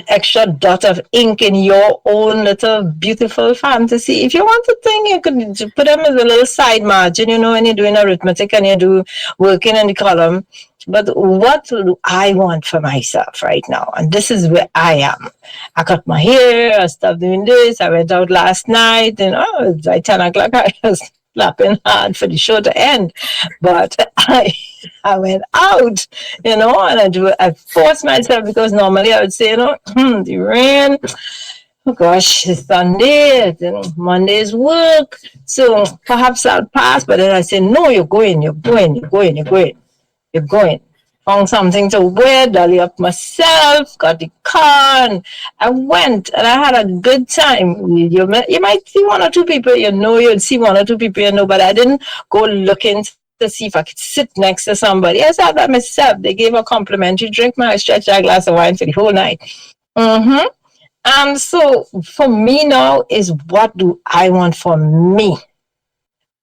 extra dot of ink in your own little beautiful fantasy. If you want to think, you could put them as a little side margin, when you're doing arithmetic and you do working in the column. But what do I want for myself right now? And this is where I am. I cut my hair, I stopped doing this, I went out last night, it's like 10 o'clock, I was clapping hard for the show to end. But I went out, and I forced myself, because normally I would say, the rain, oh gosh, it's Sunday, Monday's work, so perhaps I'll pass. But then I said, no, you're going, you're going, you're going, you're going. You're going. Found something to wear, dolly up myself, got the car, and I went, and I had a good time. You might see one or two people, you'd see one or two people, but I didn't go looking to see if I could sit next to somebody. I sat by myself. They gave a complimentary drink, I stretched that glass of wine for the whole night. Mm-hmm. And so for me now is, what do I want for me?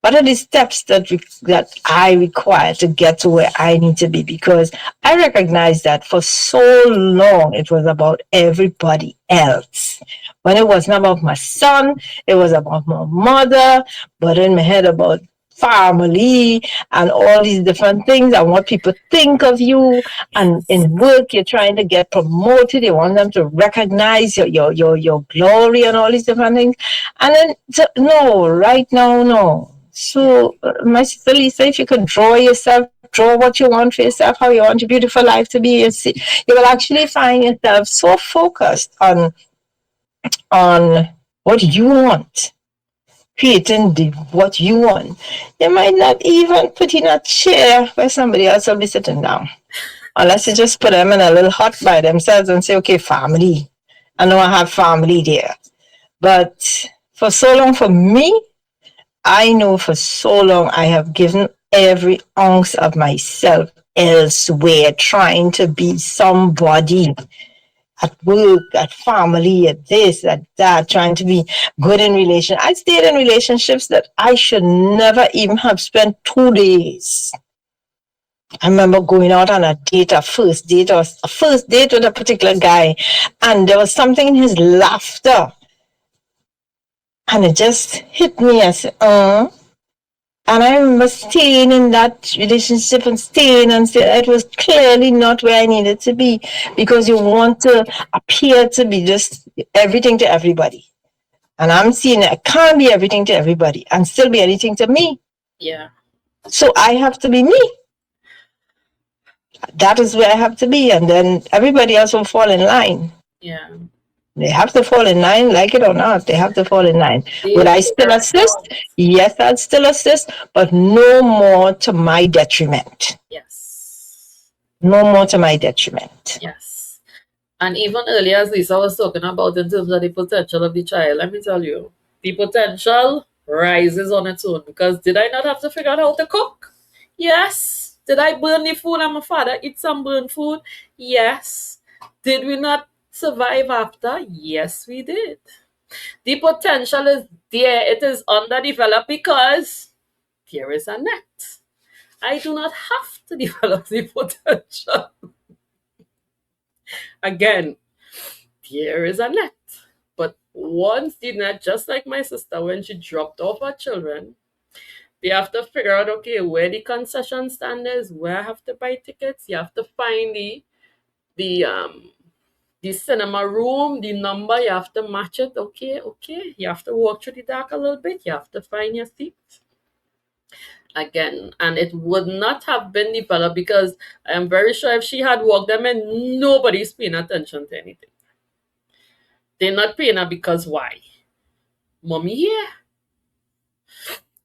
What are the steps that I require to get to where I need to be? Because I recognize that for so long it was about everybody else. When it wasn't about my son, it was about my mother, but in my head about family and all these different things and what people think of you. And in work, you're trying to get promoted. You want them to recognize your glory and all these different things. And then, no, right now, no. So, my sister Lisa, if you could draw yourself, draw what you want for yourself, how you want your beautiful life to be, you will actually find yourself so focused on what you want, creating what you want. You might not even put in a chair where somebody else will be sitting down, unless you just put them in a little hut by themselves and say, okay, family. I know I have family there. But for so long, for me, I know for so long I have given every ounce of myself elsewhere, trying to be somebody at work, at family, at this, at that, trying to be good in relation. I stayed in relationships that I should never even have spent 2 days. I remember going out on a date, a first date with a particular guy, and there was something in his laughter, and it just hit me. I said, And I remember staying in that relationship and staying, and it was clearly not where I needed to be, because you want to appear to be just everything to everybody. And I'm seeing I can't be everything to everybody and still be anything to me. Yeah. So I have to be me. That is where I have to be. And then everybody else will fall in line. Yeah. They have to fall in line, like it or not. They have to fall in line. Would I still assist? Yes, I'd still assist, but no more to my detriment. Yes. No more to my detriment. Yes. And even earlier, as Lisa was talking about in terms of the potential of the child, let me tell you, the potential rises on its own. Because did I not have to figure out how to cook? Yes. Did I burn the food and my father eat some burnt food? Yes. Did we not survive after? Yes, we did. The potential is there. It is underdeveloped because there is a net. I do not have to develop the potential. Again, there is a net. But once the net, just like my sister, when she dropped off her children, They have to figure out, okay, where the concession stand is, where I have to buy tickets. You have to find the um the cinema room, the number, you have to match it. Okay, okay. You have to walk through the dark a little bit. You have to find your seat again. And it would not have been developed because I'm very sure if she had walked them in, nobody's paying attention to anything. They're not paying her because why? Mommy here.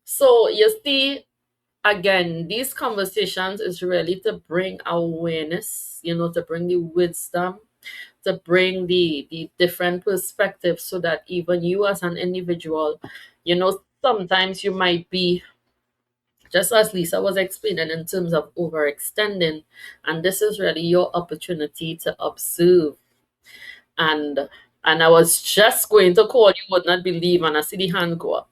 So you see, again, these conversations is really to bring awareness, to bring the wisdom, to bring the different perspectives so that even you as an individual, sometimes you might be just as Lisa was explaining in terms of overextending, and this is really your opportunity to observe. And I was just going to call, you would not believe, and I see the hand go up.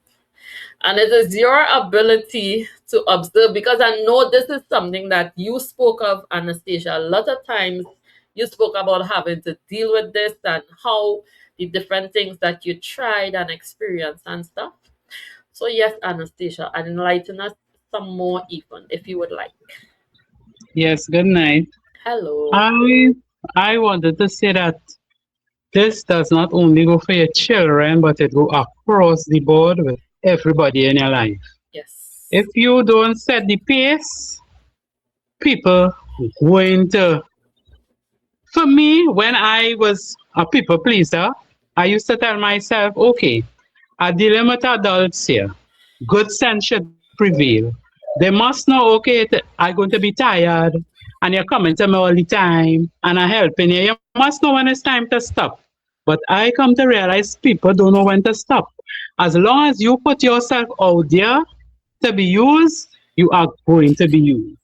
And it is your ability to observe, because I know this is something that you spoke of, Anastasia. A lot of times you spoke about having to deal with this and how the different things that you tried and experienced and stuff. So, yes, Anastasia, enlighten us some more, even if you would like. Yes, good night. Hello. I I wanted to say that this does not only go for your children, but it go across the board with everybody in your life. If Yes. you don't set the pace, people going to. For me, when I was a people pleaser, I used to tell myself, okay, I'm dealing with adults here. Good sense should prevail. They must know, okay, I'm going to be tired and you're coming to me all the time and I'm helping you. You must know when it's time to stop. But I come to realize people don't know when to stop. As long as you put yourself out there to be used, you are going to be used,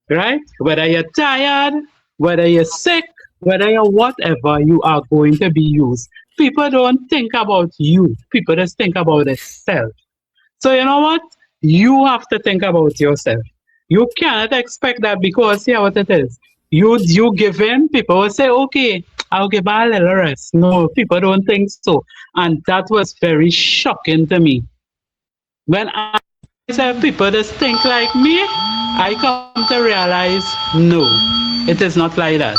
right? Whether you're tired, whether you're sick, whether you're whatever, you are going to be used. People don't think about you, people just think about themselves. So, you know what? You have to think about yourself. You cannot expect that because, yeah, what it is. You give in, people will say, okay, I'll give her a little rest. No, people don't think so. And that was very shocking to me. When I tell myself people just think like me, I come to realize no, it is not like that.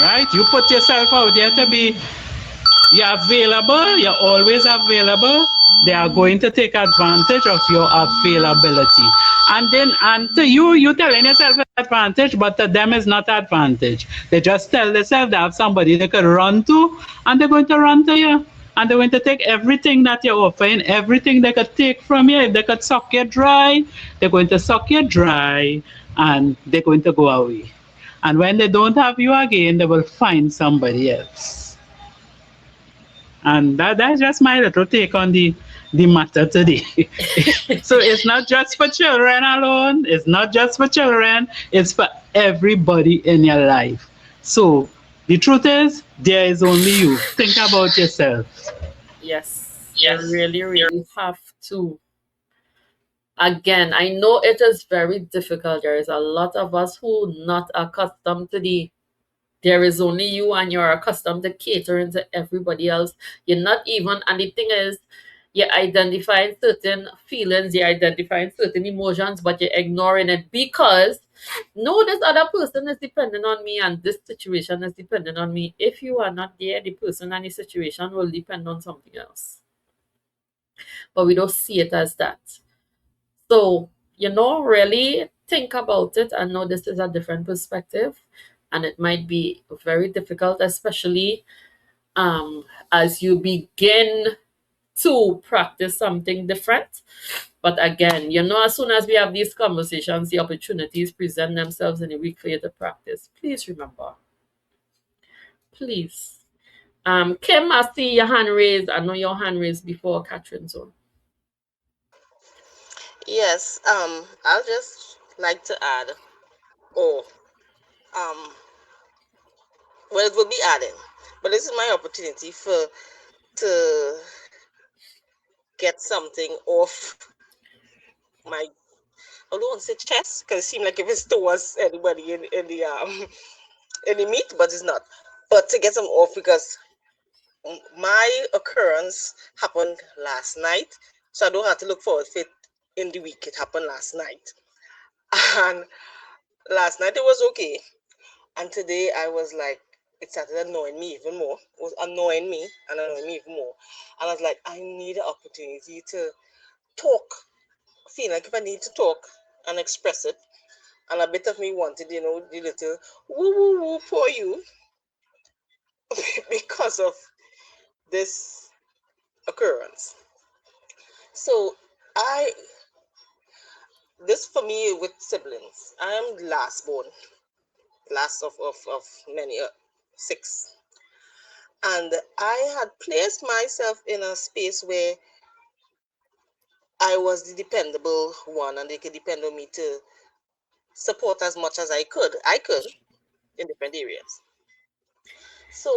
Right? You put yourself out there to be, you're available, you're always available. They are going to take advantage of your availability. And then, and to you, you telling yourself it's advantage, but to them it's not advantage. They just tell themselves they have somebody they could run to, and they're going to run to you. And they're going to take everything that you're offering, everything they could take from you. If they could suck you dry, they're going to suck you dry, and they're going to go away. And when they don't have you again, they will find somebody else. And that's just my little take on the matter today. So it's not just for children alone. It's not just for children. It's for everybody in your life. So the truth is, there is only you. Think about yourself. Yes. You really, really have to. Again, I know it is very difficult. There is a lot of us who not accustomed to the there is only you, and you're accustomed to catering to everybody else. You're not even, and the thing is, you're identifying certain feelings, you're identifying certain emotions, but you're ignoring it because no, this other person is dependent on me and this situation is dependent on me. If you are not there, the person and the situation will depend on something else. But we don't see it as that. So, really think about it and know this is a different perspective. And it might be very difficult, especially as you begin to practice something different. But again, as soon as we have these conversations, the opportunities present themselves in a week for you to practice. Please remember. Please. Kim, I see your hand raised. I know your hand raised before Catherine's on. Yes, I'll just like to add, oh, um, well, it will be adding, but this is my opportunity to get something off my, I don't want to say chest, because it seems like if it's towards anybody in the in the meat, but it's not. But to get some off because my occurrence happened last night. So I don't have to look forward to it in the week. It happened last night. And last night it was okay. And today I was like, it started annoying me even more. It was annoying me and annoying me even more. And I was like, I need an opportunity to talk. Feel like if I need to talk and express it. And a bit of me wanted, the little woo woo woo for you because of this occurrence. So I this for me with siblings. I am the last born, last of many six. And I had placed myself in a space where I was the dependable one and they could depend on me to support as much as I could. I could in different areas. So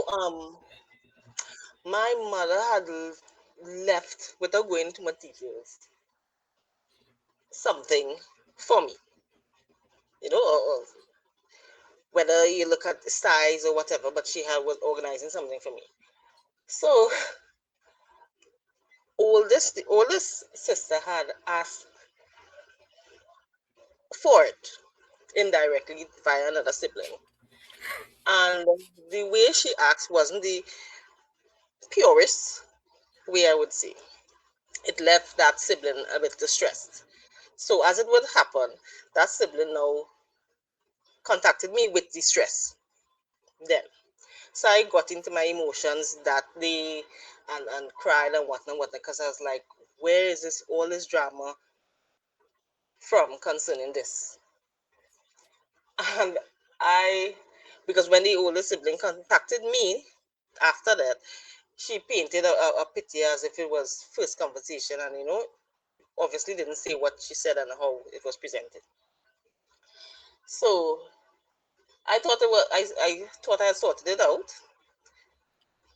my mother had left, without going into my details, something for me, or whether you look at the size or whatever, but she had was organizing something for me. So the oldest sister had asked for it indirectly via another sibling. And the way she asked wasn't the purest way, I would say. It left that sibling a bit distressed. So as it would happen, that sibling now contacted me with distress then. So I got into my emotions that day and cried and whatnot, because I was like, where is this all this drama from concerning this? And I, because when the older sibling contacted me after that, she painted a picture as if it was first conversation, and obviously didn't say what she said and how it was presented. So I thought I had sorted it out.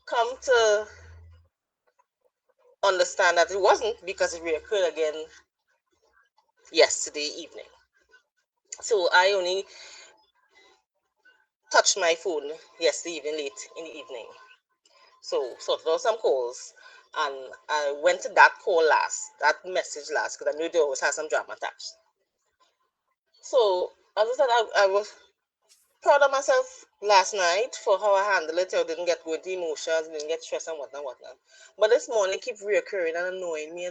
Come to understand that it wasn't, because it reoccurred again yesterday evening. So I only touched my phone yesterday evening, late in the evening. So sorted out some calls, and I went to that call last, that message last, because I knew they always had some drama attached. So as I said, I was proud of myself last night for how I handled it. I didn't get good emotions, didn't get stressed and whatnot. But this morning keep reoccurring and annoying me,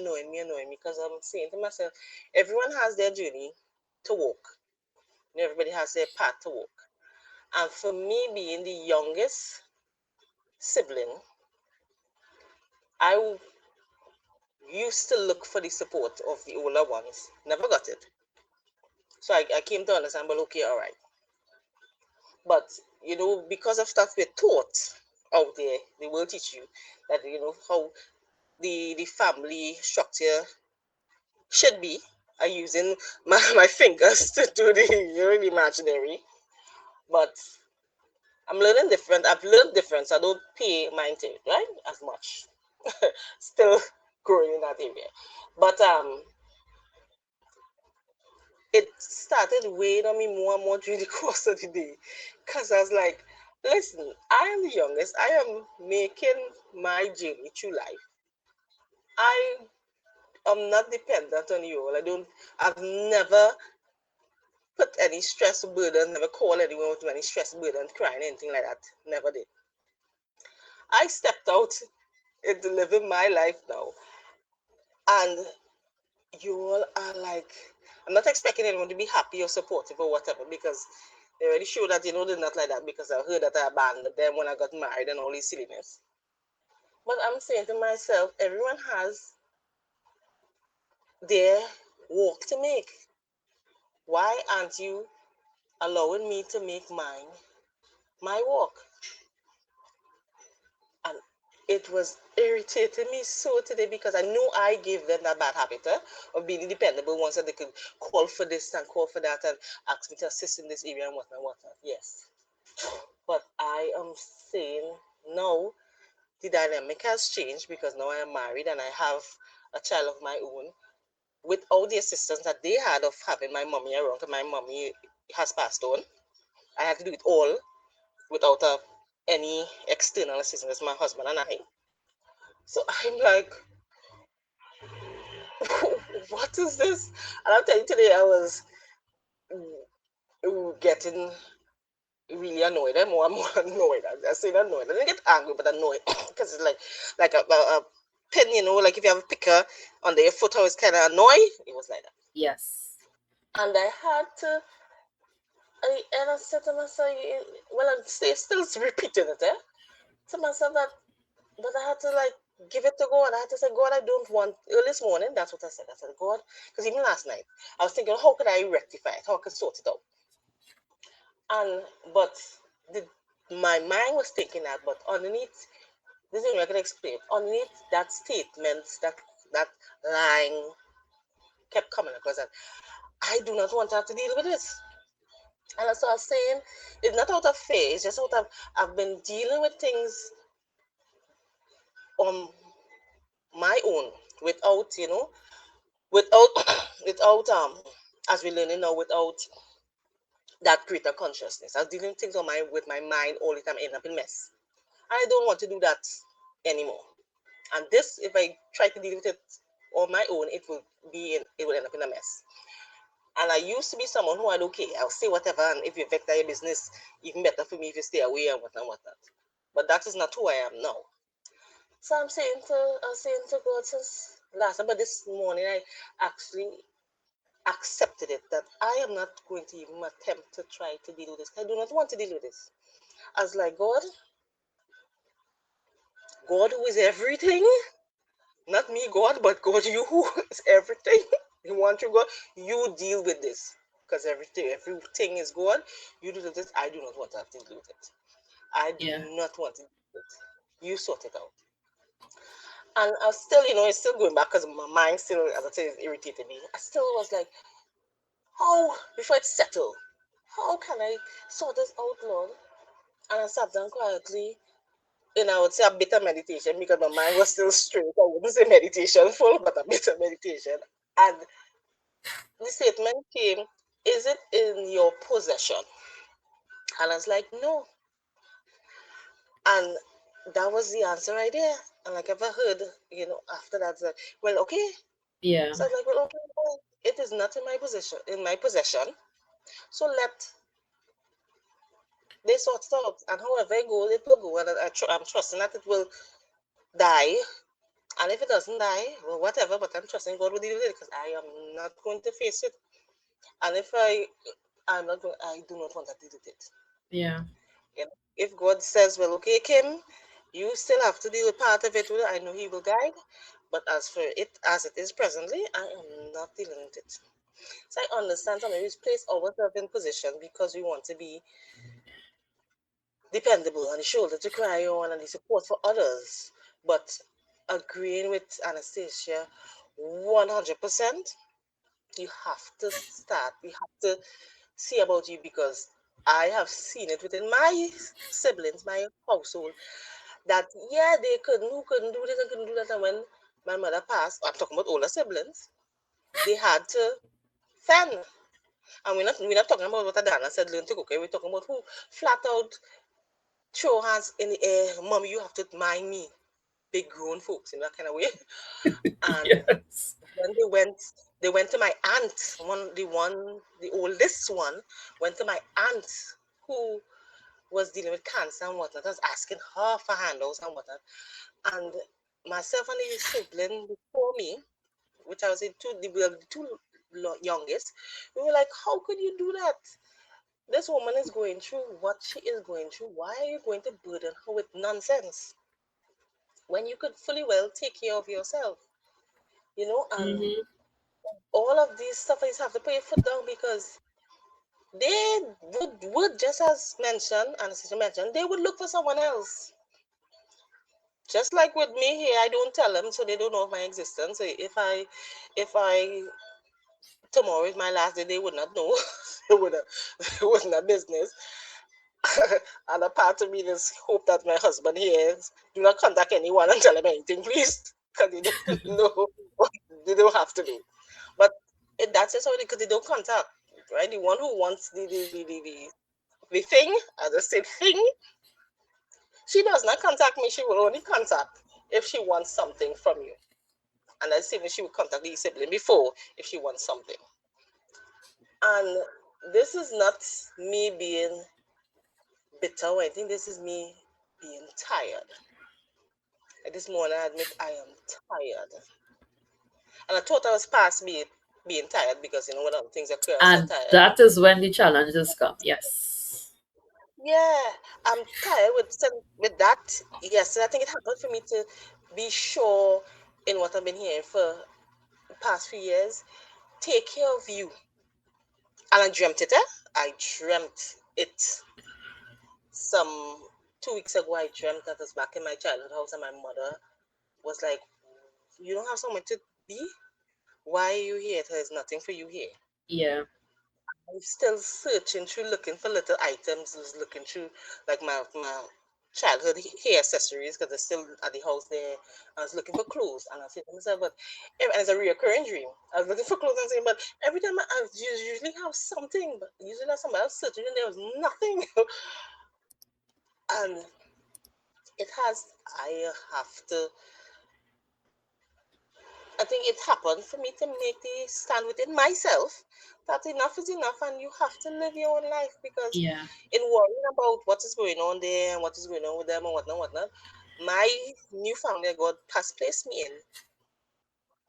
because I'm saying to myself, everyone has their journey to walk. Everybody has their path to walk. And for me, being the youngest sibling, I used to look for the support of the older ones. Never got it. So I came to understand, but okay, all right. But because of stuff we're taught out there, they will teach you that how the family structure should be. I using my fingers to do the imaginary, but I'm learning different. I've learned different, so I don't pay mind to it, right? As much. Still growing in that area. But it started weighing on me more and more during the course of the day. Cause I was like, listen, I am the youngest. I am making my journey through life. I am not dependent on you all. I've never put any stress or burden, never called anyone with any stress, burden, crying, anything like that. Never did. I stepped out into living my life now. And you all are like, I'm not expecting anyone to be happy or supportive or whatever, because they already showed that they're not like that, because I heard that I abandoned them when I got married and all these silliness. But I'm saying to myself, everyone has their walk to make. Why aren't you allowing me to make my walk? And it was irritating me so today, because I knew I gave them that bad habit of being dependable ones, that they could call for this and call for that and ask me to assist in this area and whatnot. Yes. But I am saying now the dynamic has changed, because now I am married and I have a child of my own, without the assistance that they had of having my mommy around, because my mommy has passed on. I had to do it all without any external assistance, my husband and I. So I'm like, what is this? And I'll tell you today, I was getting really annoyed. I'm more annoyed. I say annoyed. I didn't get angry, but annoyed because it's like a pin, like if you have a picker under your foot, how it's kind of annoyed. It was like that, Yes. and I had to. And I said to myself, well, I'm still repeating it, to myself that, but I had to like give it to God. I had to say, God, I don't want. Early this morning, that's what I said. I said, God, because even last night, I was thinking, how could I rectify it? How could I sort it out? And but the, my mind was thinking that, but underneath, this is what I can explain. Underneath that statement, that line kept coming across that I do not want to have to deal with this. And as I was saying, it's not out of fear, it's just out of I've been dealing with things on my own without, without without as we're learning now, without that greater consciousness. I was dealing with things on my with my mind all the time, end up in mess. I don't want to do that anymore. And this, if I try to deal with it on my own, it will end up in a mess. And I used to be someone who I'd okay, I'll say whatever, and if you vector your business, even better for me if you stay away and whatnot. But that is not who I am now. So I'm saying to God since last night, but this morning I actually accepted it that I am not going to even attempt to try to deal with this. I do not want to deal with this. I was like, God who is everything, not me, God, but God, you who is everything. You want you, God, you deal with this. Because everything is God. You do this. I do not want to have to deal with it. I do Yeah. not want to deal with it. You sort it out. And I still, it's still going back because my mind still, as I say, is irritating me. I still was like, how, before it's settled, how can I sort this out, Lord? And I sat down quietly, and I would say a bit of meditation because my mind was still straight. I wouldn't say meditation full, but a bit of meditation. And the statement came, is it in your possession? And I was like, no. And that was the answer right there. And like I've heard, after that, well, okay. Yeah. So I was like, well, okay, well, it is not in my possession. So let they sort it out. And however it goes, it will go. And I'm trusting that it will die. And if it doesn't die, well, whatever, but I'm trusting God will deal with it because I am not going to face it. And I'm not going, I do not want to deal with it. Yeah. If God says, well, okay, Kim, you still have to deal with part of it, I know He will guide. But as for it, as it is presently, I am not dealing with it. So I understand sometimes we place ourselves in position because we want to be dependable on the shoulder to cry on and the support for others. But agreeing with Anastasia 100%, you have to see about you because I have seen it within my siblings, my household, that yeah, they couldn't do this and couldn't do that. And when my mother passed, I'm talking about older siblings, they had to fend. And we're not talking about what Adana said, learn to cook. We're talking about who flat out throw hands in the air, Mommy, you have to mind me. Big grown folks in that kind of way. And Yes. when they went to my aunt, the oldest one, went to my aunt who was dealing with cancer and whatnot. I was asking her for handouts and whatnot. And myself and the sibling before me, which I was the two youngest, we were like, how could you do that? This woman is going through what she is going through. Why are you going to burden her with nonsense when you could fully well take care of yourself? And Mm-hmm. all of these stuff is have to put your foot down because they would just as mentioned and sister mentioned, they would look for someone else. Just like with me here, I don't tell them so they don't know of my existence. So if I tomorrow is my last day, they would not know. It wasn't a business. And a part of me just hope that my husband hears. Do not contact anyone and tell him anything, please, because they don't know what they don't have to do. But that's just how because they don't contact, right? The one who wants the thing, as I said, thing, she does not contact me. She will only contact if she wants something from you. And that's even she would contact the sibling before if she wants something. And this is not me being bitter or anything. This is me being tired. At this morning, I admit I am tired. And I thought I was past being tired because when other things occur, I said And tired. that is when the challenges come. Yes. Yeah, I'm tired with that. Yes, and I think it happened for me to be sure in what I've been hearing for the past few years. Take care of you. And I dreamt it, eh? I dreamt it some 2 weeks ago. I dreamt that I was back in my childhood house and my mother was like, "You don't have somewhere to be? Why are you here? There's nothing for you here." Yeah. I'm still searching through, looking for little items. I was looking through like my childhood hair accessories because they're still at the house there. I was looking for clothes, and I said to myself, but and it's a recurring dream. I was looking for clothes and saying, but every time I usually have something, but usually have somebody else searching, and there was nothing. And it has. Have to. I think it happened for me to make the stand within myself that enough is enough and you have to live your own life because Yeah. in worrying about what is going on there and what is going on with them and whatnot, my new family that God has placed me in,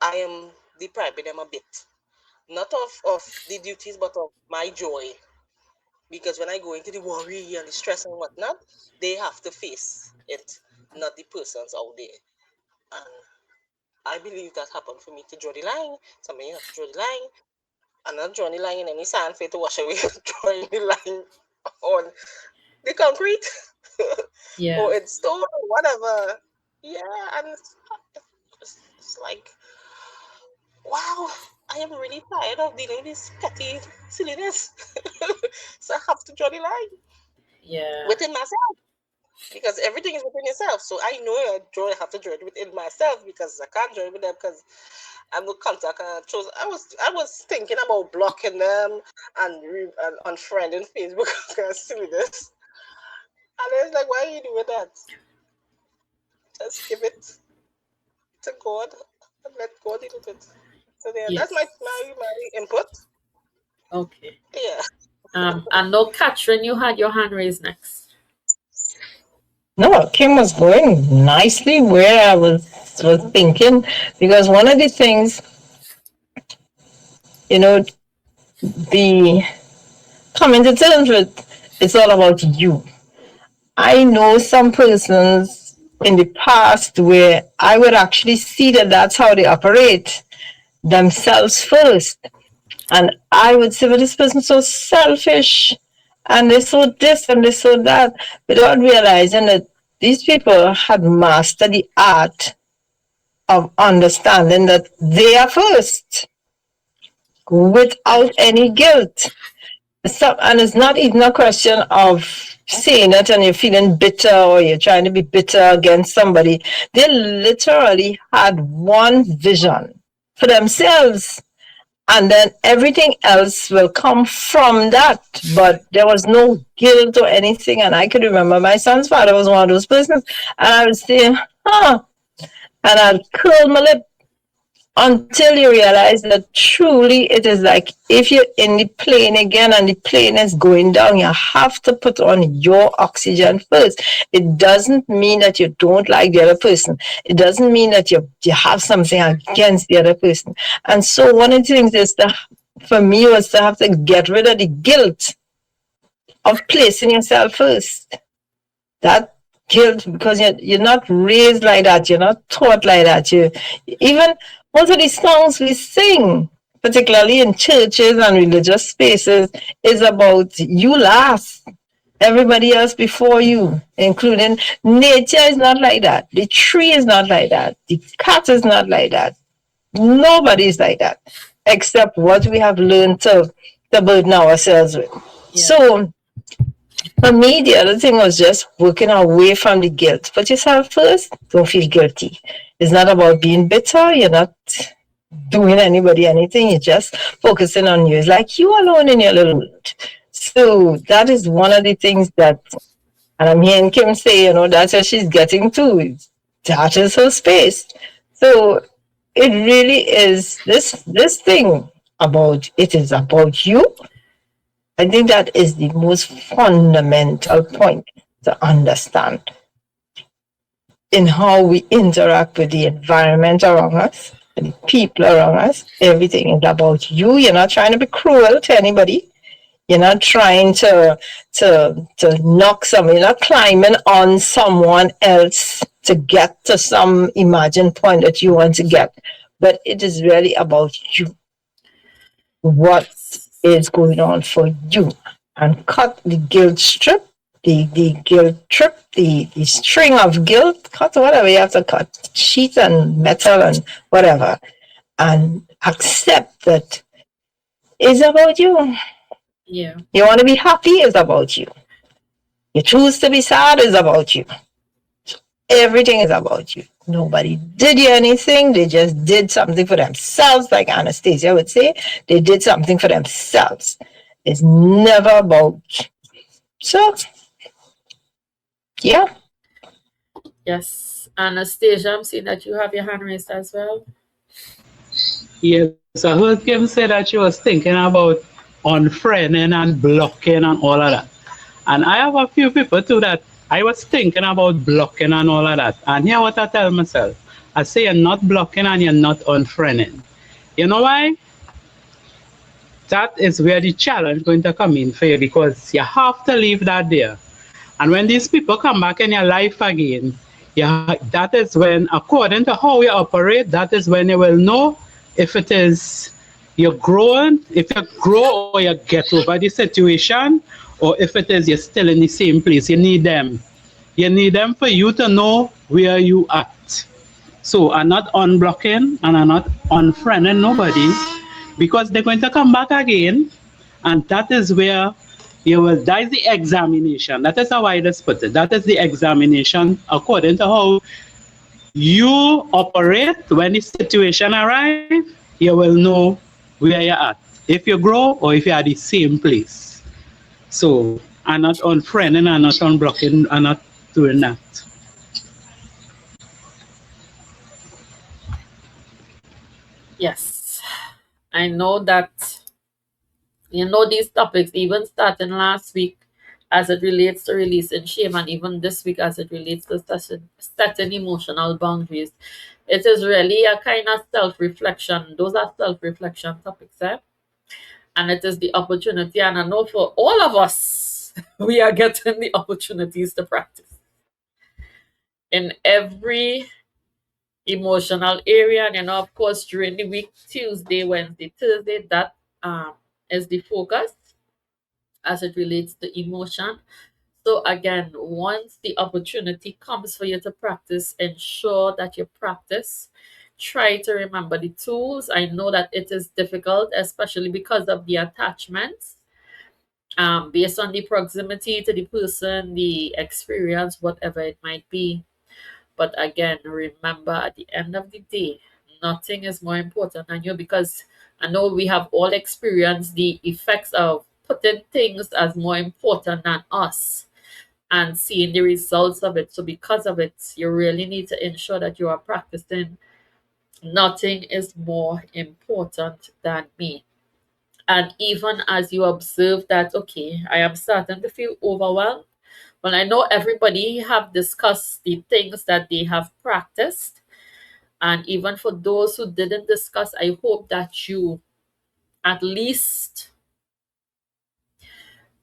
I am depriving them a bit. Not of the duties but of my joy. Because when I go into the worry and the stress and whatnot, they have to face it, not the persons out there. And I believe that happened for me to draw the line. Somebody have to draw the line. I'm not drawing the line in any sand for it to wash away. Drawing the line on the concrete Yeah. or in stone or whatever. Yeah, and it's like, wow, I am really tired of dealing with this petty silliness. So I have to draw the line Yeah. within myself because everything is within yourself. So I know I have to draw it within myself because I can't draw it with them because I'm no contact and I chose. I was thinking about blocking them and unfriending Facebook because of silliness. And it's like, why are you doing that? Just give it to God and let God deal with it. So yeah, that's Yes. my input. Okay. Yeah. And no, Catherine, you had your hand raised next. No, Kim was going nicely where I was thinking because one of the things, you know, the coming to terms with, it's all about you. I know some persons in the past where I would actually see that that's how they operate themselves first. And I would say, well, this person's so selfish and they're so this and they're so that, without realizing that these people had mastered the art of understanding that they are first without any guilt. So, and it's not even a question of saying it and you're feeling bitter or you're trying to be bitter against somebody. They literally had one vision for themselves. And then everything else will come from that. But there was no guilt or anything. And I could remember my son's father was one of those persons. And I would say, huh. And I'd curl my lip until you realize that truly it is like if you're in the plane again and the plane is going down, you have to put on your oxygen first. It doesn't mean that you don't like the other person. It doesn't mean that you have something against the other person. And so one of the things is to, for me, was to have to get rid of the guilt of placing yourself first. That guilt because you're not raised like that, you're not taught like that. You even most of the songs we sing, particularly in churches and religious spaces, is about you last, everybody else before you, including nature is not like that. The tree is not like that. The cat is not like that. Nobody is like that, except what we have learned to burden ourselves with. Yeah. So for me, the other thing was just working away from the guilt. Put yourself first. Don't feel guilty. It's not about being bitter. You're not doing anybody anything. You're just focusing on you. It's like you alone in your little world. So that is one of the things that, and I'm hearing Kim say, that's what she's getting to. That is her space. So it really is this thing about it is about you. I think that is the most fundamental point to understand in how we interact with the environment around us, and the people around us. Everything is about you. You're not trying to be cruel to anybody. You're not trying to knock someone. You're not climbing on someone else to get to some imagined point that you want to get. But it is really about you. What Yes. is going on for you? And cut the guilt strip, the guilt trip, the string of guilt, cut whatever you have to cut, sheet and metal and whatever. And accept that it's about you. Yeah. You want to be happy, it's about you. You choose to be sad, it's about you. Everything is about you. Nobody did you anything. They just did something for themselves, like Anastasia would say. They did something for themselves. It's never about. So, yeah. Yes. Anastasia, I'm seeing that you have your hand raised as well. Yes, I heard Kim say that she was thinking about unfriending and blocking and all of that. And I have a few people too that I was thinking about blocking and all of that. And here what I tell myself. I say you're not blocking and you're not unfriending. You know why? That is where the challenge going to come in for you because you have to leave that there. And when these people come back in your life again, yeah, that is when, according to how you operate, that is when you will know if it is you're growing, if you grow or you get over the situation, or if it is you're still in the same place. You need them. You need them for you to know where you at. So I'm not unblocking and I'm not unfriending nobody because they're going to come back again. And that is where you will, that is the examination. That is how I just put it. That is the examination according to how you operate when the situation arrives, you will know where you're at. If you grow or if you're at the same place. So I'm not unfriending, I'm not unblocking, I'm not doing that. Yes. I know that, these topics, even starting last week as it relates to releasing shame, and even this week as it relates to setting emotional boundaries. It is really a kind of self reflection. Those are self reflection topics, eh? And it is the opportunity. And I know for all of us, we are getting the opportunities to practice in every emotional area. And of course, during the week, Tuesday, Wednesday, Thursday, that is the focus as it relates to emotion. So again, once the opportunity comes for you to practice, ensure that you practice. Try to remember the tools. I know that it is difficult, especially because of the attachments, based on the proximity to the person, the experience, whatever it might be. But again, remember at the end of the day, nothing is more important than you, because I know we have all experienced the effects of putting things as more important than us and seeing the results of it. So, because of it, you really need to ensure that you are practicing. Nothing is more important than me. And even as you observe that, okay, I am starting to feel overwhelmed. Well, I know everybody have discussed the things that they have practiced. And even for those who didn't discuss, I hope that you at least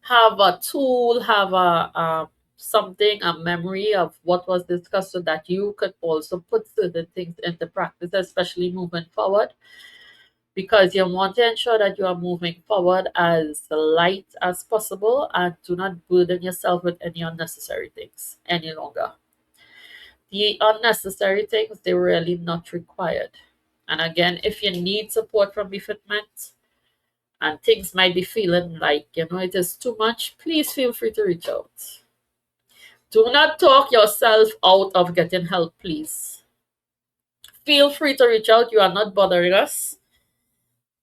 have a tool, have a something, a memory of what was discussed, so that you could also put certain things into practice, especially moving forward, because you want to ensure that you are moving forward as light as possible and do not burden yourself with any unnecessary things any longer. The unnecessary things, they're really not required. And again, if you need support from Befitment and things might be feeling like, it is too much, please feel free to reach out. Do not talk yourself out of getting help, please. Feel free to reach out. You are not bothering us.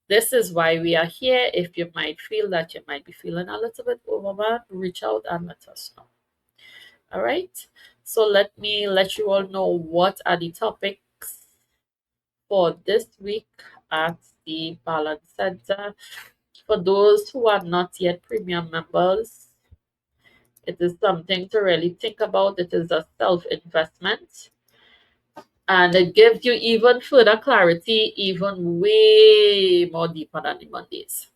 This is why we are here. If you might feel that you might be feeling a little bit overwhelmed, reach out and let us know. All right. So let me let you all know what are the topics for this week at the Balance Center. For those who are not yet premium members, it is something to really think about. It is a self investment and it gives you even further clarity, even way more deeper than the Mondays.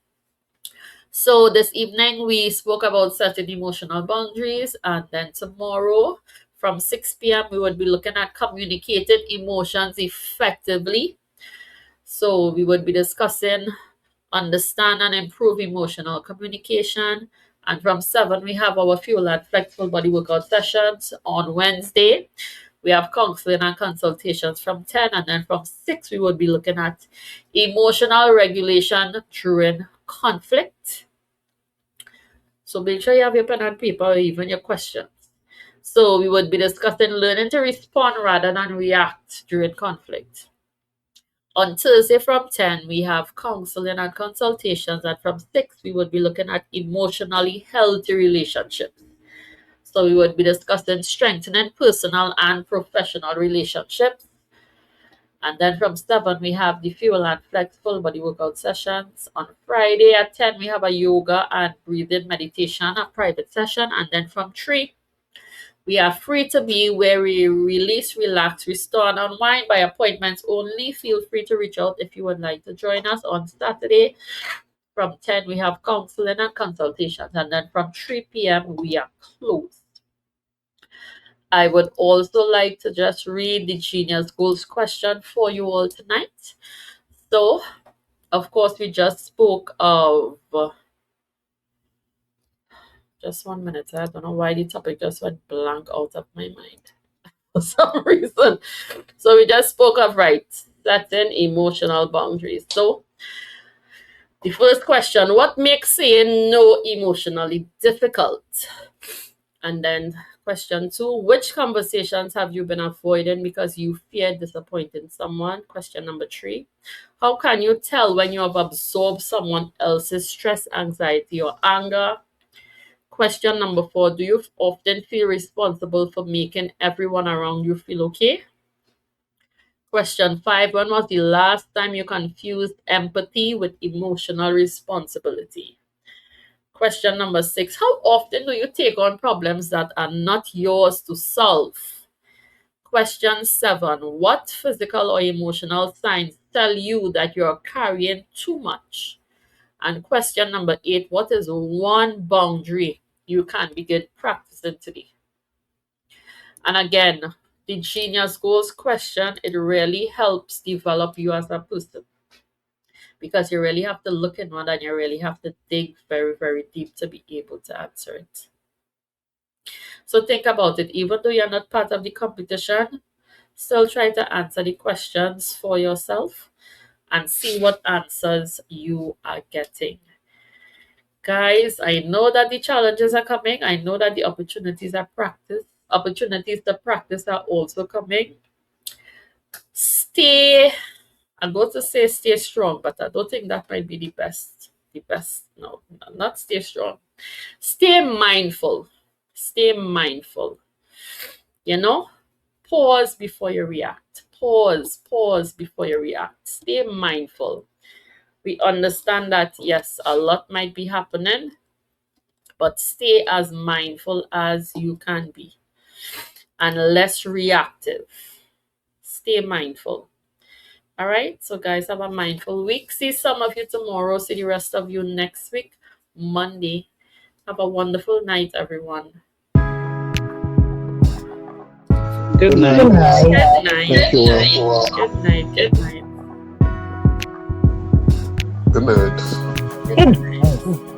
So this evening we spoke about setting emotional boundaries, and then tomorrow from 6 p.m. we would be looking at communicating emotions effectively. So we would be discussing understand and improve emotional communication. And from 7 we have our fuel and flexible body workout sessions. On Wednesday we have counseling and consultations from 10, and then from 6 we would be looking at emotional regulation during conflict. So make sure you have your pen and paper or even your questions. So we would be discussing learning to respond rather than react during conflict. On Thursday from 10, we have counseling and consultations, and from 6, we would be looking at emotionally healthy relationships. So we would be discussing strengthening personal and professional relationships. And then from 7, we have the fuel and flexible body workout sessions. On Friday at 10, we have a yoga and breathing meditation, a private session. And then from 3, we are free to be, where we release, relax, restore, and unwind by appointments only. Feel free to reach out if you would like to join us. On Saturday from 10, we have counseling and consultations. And then from 3 p.m., we are closed. I would also like to just read the Genius Goals question for you all tonight. So, of course, we just spoke of, just 1 minute. I don't know why the topic just went blank out of my mind for some reason. So we just spoke of, right, setting emotional boundaries. So the first question, what makes saying no emotionally difficult? And then question 2, which conversations have you been avoiding because you fear disappointing someone? Question number 3, how can you tell when you have absorbed someone else's stress, anxiety, or anger? Question number 4, do you often feel responsible for making everyone around you feel okay? Question 5, when was the last time you confused empathy with emotional responsibility? Question number 6, how often do you take on problems that are not yours to solve? Question 7, what physical or emotional signs tell you that you're carrying too much? And question number 8, what is one boundary you can begin practicing today? And again, the Genius Goals question, it really helps develop you as a person, because you really have to look inward and you really have to dig very, very deep to be able to answer it. So think about it. Even though you're not part of the competition, still try to answer the questions for yourself and see what answers you are getting. Guys, I know that the challenges are coming. I know that the opportunities to practice are also coming. I'm going to say stay strong, but I don't think that might be the best. No, not stay strong. Stay mindful. Stay mindful. You know, pause before you react. Pause before you react. Stay mindful. We understand that, yes, a lot might be happening, but stay as mindful as you can be and less reactive. Stay mindful. All right, so guys, have a mindful week. See some of you tomorrow. See the rest of you next week, Monday. Have a wonderful night, everyone. Good Good night. night. Good night. Thank you all. Good night. Good night. Good night. Good night.